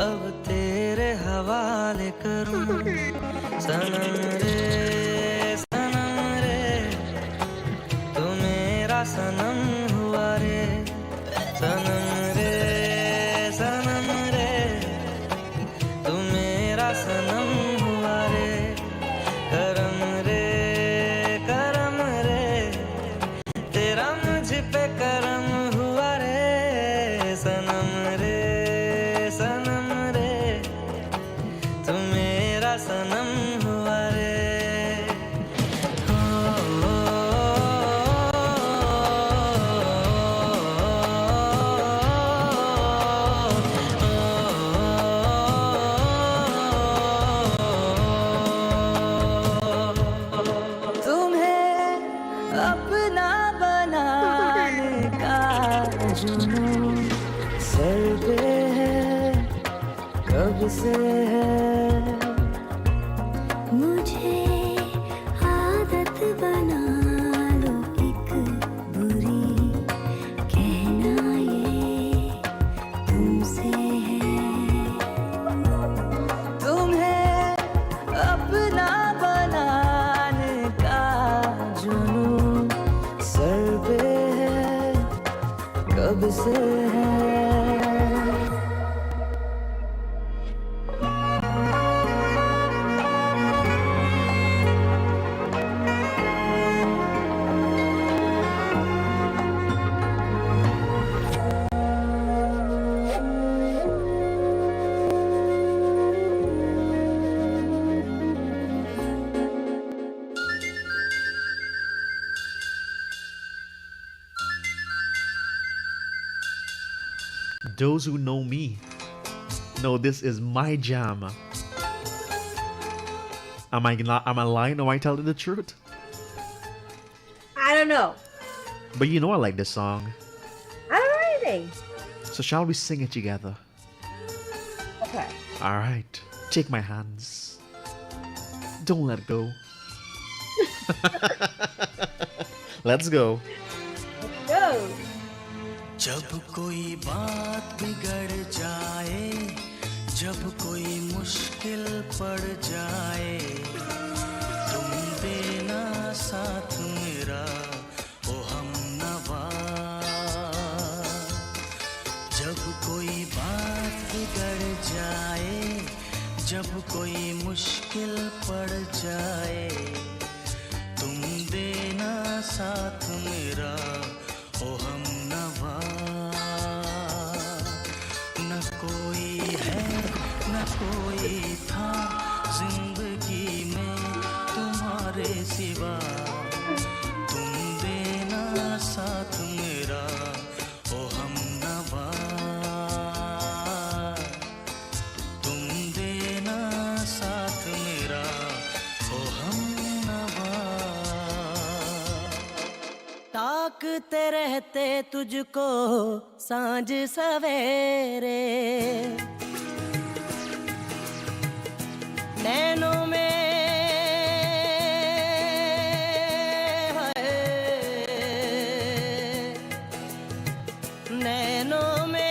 अब तेरे हवाले करूं सनम रे तू मेरा सनम हुआ रे सनम रे तू मेरा सनम हुआ रे करम रे तेरा मुझ पे करम हुआ रे सनम रे तू मेरा सनम अपना बनाने का जुनून सर पे है, कब से है। मुझे आदत बना लो एक बुरी, कहना ये तुमसे है। तुम्हें अपना बनाने का जुनून सर पे है, कब से है। Those who know me know this is my jam. Am I lying or am I telling the truth? I don't know. But you know I like this song. I don't know anything. So shall we sing it together? Okay. Alright. Take my hands. Don't let go. Let's go. Let's go. जब कोई बात बिगड़ जाए, जब कोई मुश्किल पड़ जाए, तुम देना साथ मेरा ओ हमनवा। जब कोई बात बिगड़ जाए, जब कोई मुश्किल पड़ जाए, तुम देना साथ मेरा ओ हमनवा। न कोई है न कोई था जिंदगी में तुम्हारे सिवा, तुम देना साथ मेरा ओ हमनवा। तुम देना साथ मेरा ओ हमनवा। ताकते रहते तुझको सांझ सवेरे, नैनों में है, नैनों में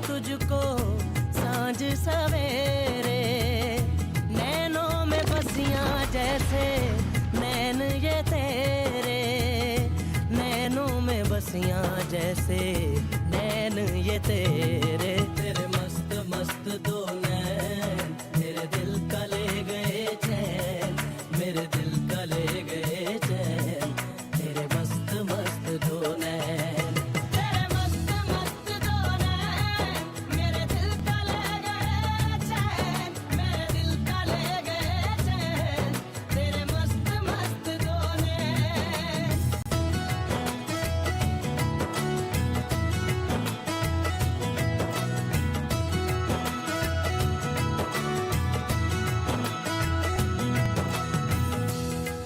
तुझको सांझ सवेरे, नैनों में बसियां जैसे नैन ये तेरे, नैनों में बसियां जैसे नैन ये तेरे। तेरे मस्त मस्त दो नैन मेरे दिल का ले गए चैन, मेरे दिल का ले गए चैन, तेरे मस्त मस्त दो नैन।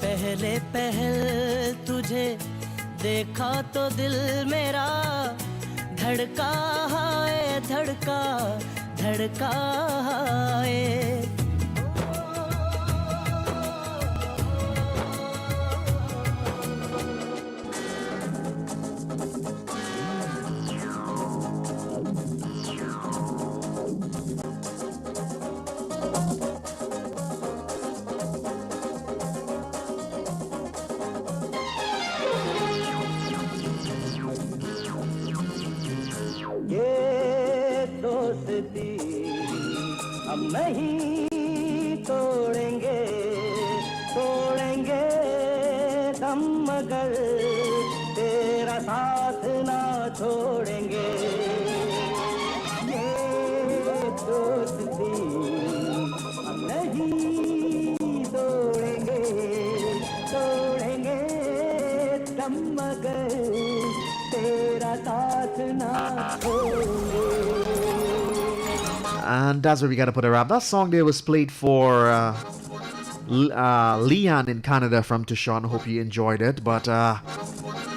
पहले पहल तुझे देखा तो दिल मेरा धड़का है, धड़का धड़का है। हम नहीं तोड़ेंगे, तोड़ेंगे दम मगर तेरा साथ ना छोड़ेंगे ये दोस्ती हम नहीं तोड़ेंगे तोड़ेंगे दम मगर तेरा साथ ना छोड़ेंगे. And that's where we gotta put a wrap. That song there was played for Leon in Canada from Tucson. Hope you enjoyed it. But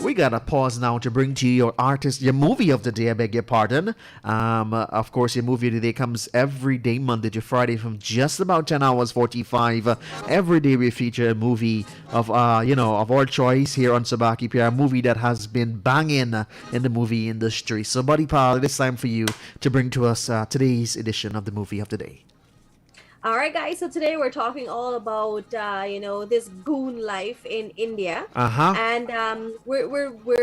we gotta pause now to bring to you your movie of the day. I beg your pardon. Of course, your movie of the day comes every day, Monday to Friday, from just about 10 hours 45. Every day we feature a movie of of our choice here on Subah Pyar, a movie that has been banging in the movie industry. So, buddy pal, it's time for you to bring to us today's edition of the movie of the day. All right, guys. So today we're talking all about this goon life in India, and we're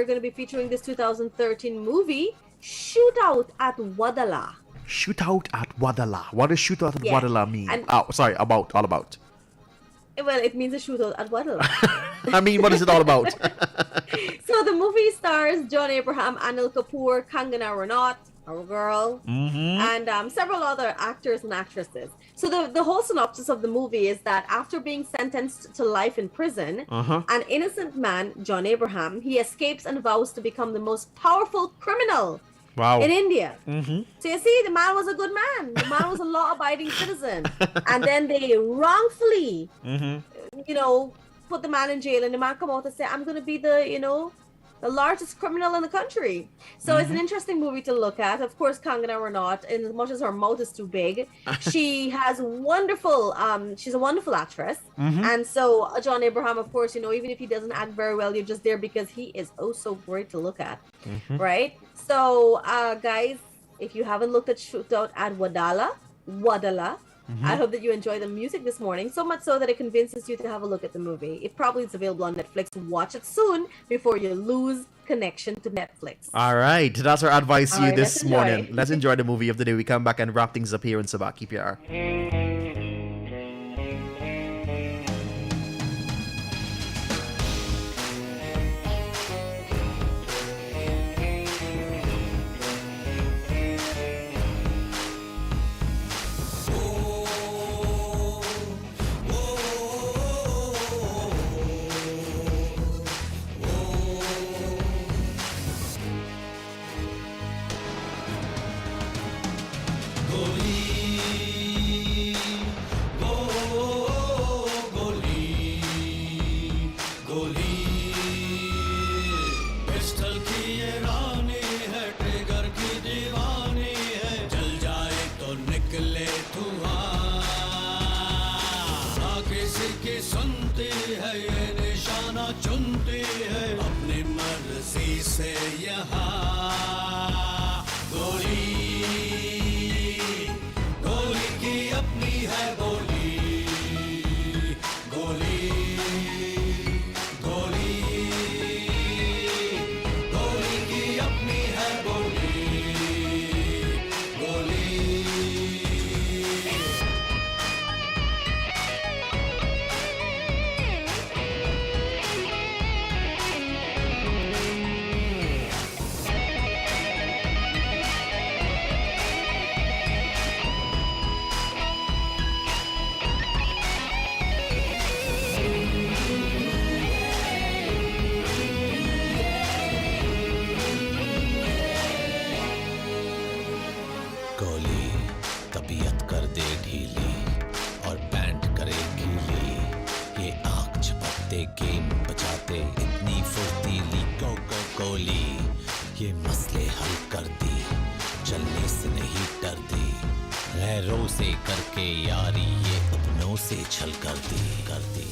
going to be featuring this 2013 movie, Shootout at Wadala. Shootout at Wadala. What does Shootout at Yeah. Wadala mean? And- All about. Well, it means a shootout at Wadala. I mean, what is it all about? So the movie stars John Abraham, Anil Kapoor, Kangana Ranaut, our girl, and several other actors and actresses. So the whole synopsis of the movie is that after being sentenced to life in prison, an innocent man, John Abraham, he escapes and vows to become the most powerful criminal in India. So you see, the man was a good man. The man was a law-abiding citizen. And then they wrongfully, put the man in jail, and the man come out and say, I'm going to be the largest criminal in the country. So it's an interesting movie to look at. Of course, Kangana Ranaut, in as much as her mouth is too big, she has wonderful, she's a wonderful actress. And so John Abraham, of course, even if he doesn't act very well, you're just there because he is so great to look at, right? So, guys, if you haven't looked at Shootout at Wadala, I hope that you enjoy the music this morning, so much so that it convinces you to have a look at the movie. It probably is available on Netflix. Watch it soon before you lose connection to Netflix. All right, that's our advice to All you right, this let's enjoy. morning. Let's enjoy the movie of the day. We come back and wrap things up here in Subah Pyar. Pistol की ये रानी है, trigger की दीवानी है, जल जाए तो निकले धुआं, ना किसी की सुनती है, ये निशाना चुनती है, अपनी मर्जी से यहाँ गोली गोली की अपनी है बोली, गोली गोली गोली की अपनी है बोली, गोली. गोली तबीयत कर दे ढीली और बैंड करे गीली, ये आँख झपकते गेम बजाते इतनी फुर्तीली, गो गो गोली ये मसले हल कर दी, चलने से नहीं डरती, गैरों से करके यारी ये अपनों से छल कर दी, कर दी.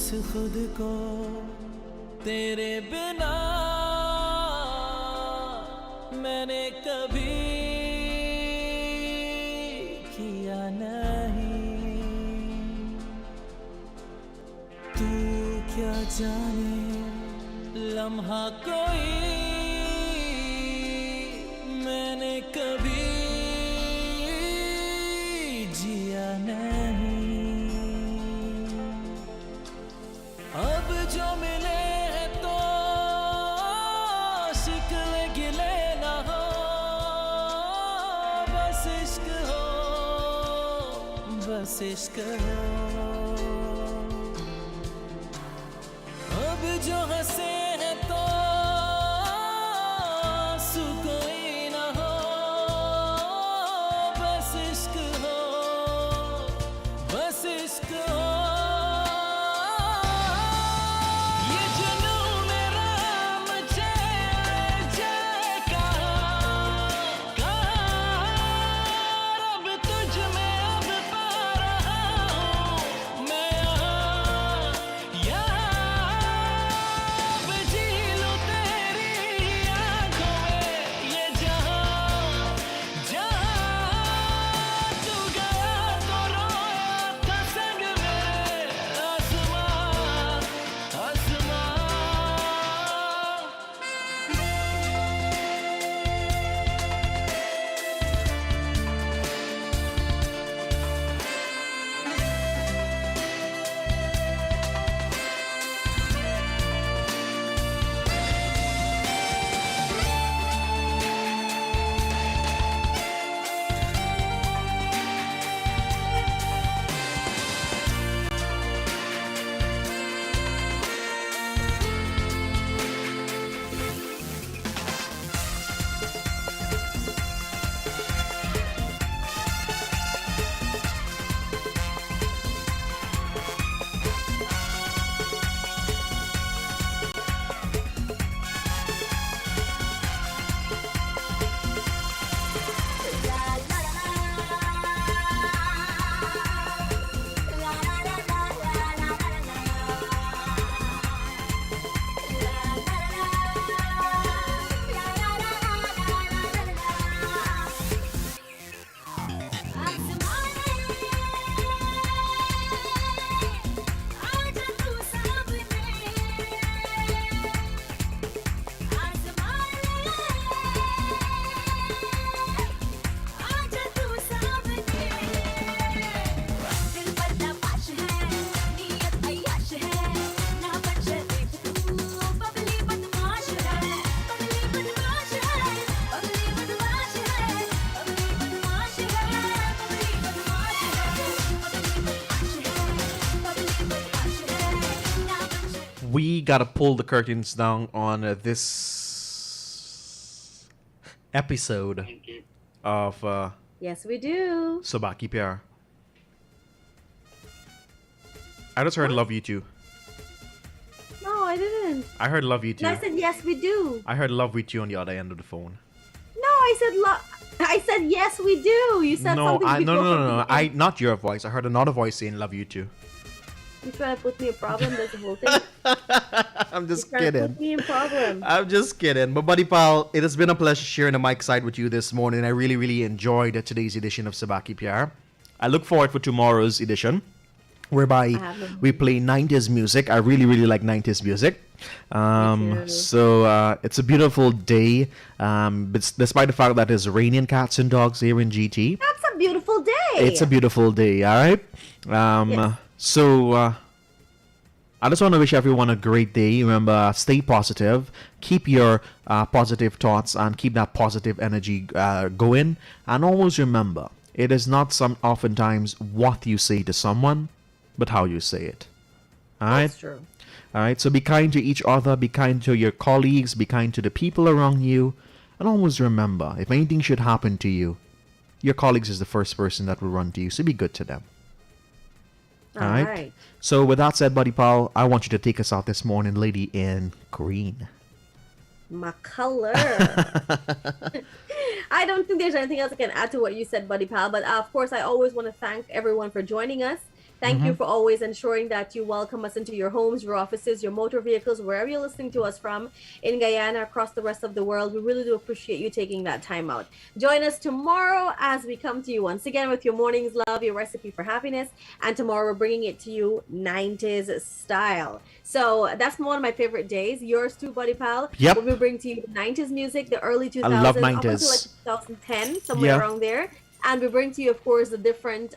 इस खुद को तेरे बिना मैंने कभी किया नहीं तू क्या जाने लम्हा कोई मैंने कभी जिया नहीं अब जो मिले हैं तो शिकवे गिले ना हो बस इश्क हो बस इश्क हो अब जो हंसे हैं तो आंसू कोई ना हो बस इश्क हो बस इश्क हो ये जुनून मेरा मुझे जाए कहाँ अब तुझ में अब पा रहा हूँ मैं यहाँ अब जी लूं तेरी आँखों में ये जहाँ जहाँ तू गया तो रोया था संग मेरे आसमां आसमां We gotta pull the curtains down on this episode of Yes, we do. Subah Pyar. I just heard love you too. No, I didn't. I heard love you too. And I said yes, we do. I heard love with you on the other end of the phone. No, I said I said yes, we do. You said No, something. no. I not your voice. I heard another voice saying love you too. You trying to put me in problem? That's the whole thing. I'm just You're trying to kidding. put me in problem. I'm just kidding. But buddy pal, it has been a pleasure sharing the mic side with you this morning. I really, really enjoyed today's edition of Subah Pyar. I look forward for tomorrow's edition, whereby we play 90s music. I really, really like 90s music. So it's a beautiful day. But despite the fact that it's raining cats and dogs here in GT. That's a beautiful day. It's a beautiful day, all right? Yes. So I just want to wish everyone a great day. Remember, stay positive. Keep your positive thoughts and keep that positive energy going. And always remember, it is not oftentimes what you say to someone, but how you say it. All right? That's true. All right, so be kind to each other, be kind to your colleagues, be kind to the people around you. And always remember, if anything should happen to you, your colleagues is the first person that will run to you, so be good to them. All right. So with that said, buddy pal, I want you to take us out this morning, lady in green. My color. I don't think there's anything else I can add to what you said, buddy pal. But of course, I always want to thank everyone for joining us Thank you for always ensuring that you welcome us into your homes, your offices, your motor vehicles, wherever you're listening to us from in Guyana, across the rest of the world. We really do appreciate you taking that time out. Join us tomorrow as we come to you once again with your morning's love, your recipe for happiness. And tomorrow we're bringing it to you 90s style. So that's one of my favorite days. Yours too, Buddy Pal. Yep. We'll be bringing to you the 90s music, the early 2000s, I love up until 90s. like 2010, somewhere Yeah. around there. And we bring to you, of course, the different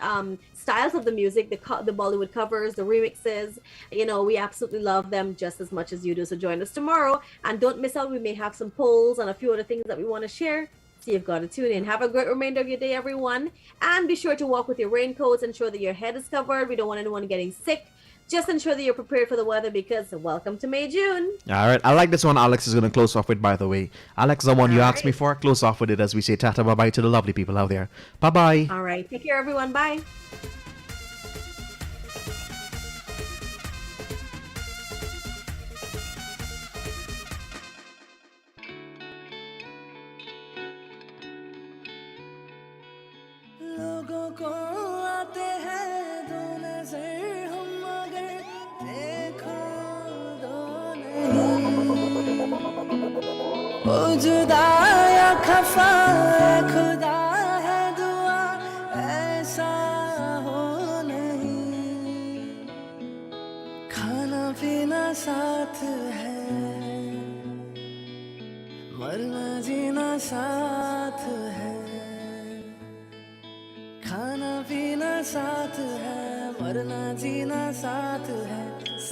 styles of the music, the Bollywood covers, the remixes. You know, we absolutely love them just as much as you do. So join us tomorrow. And don't miss out. We may have some polls and a few other things that we want to share. So you've got to tune in. Have a great remainder of your day, everyone. And be sure to walk with your raincoats. Ensure that your head is covered. We don't want anyone getting sick. Just ensure that you're prepared for the weather because welcome to May, June. All right. I like this one Alex is going to close off with, by the way. Alex, the one you asked me for, close off with it as we say tata bye-bye to the lovely people out there. Bye-bye. All right. Take care, everyone. Bye. लोगों को आते हैं दो नजर हम मगर देखो दो नहीं ओ जुदा या खफा है खुदा है दुआ ऐसा हो नहीं खाना पीना साथ है मरना जीना साथ है खाना पीना साथ है मरना जीना साथ है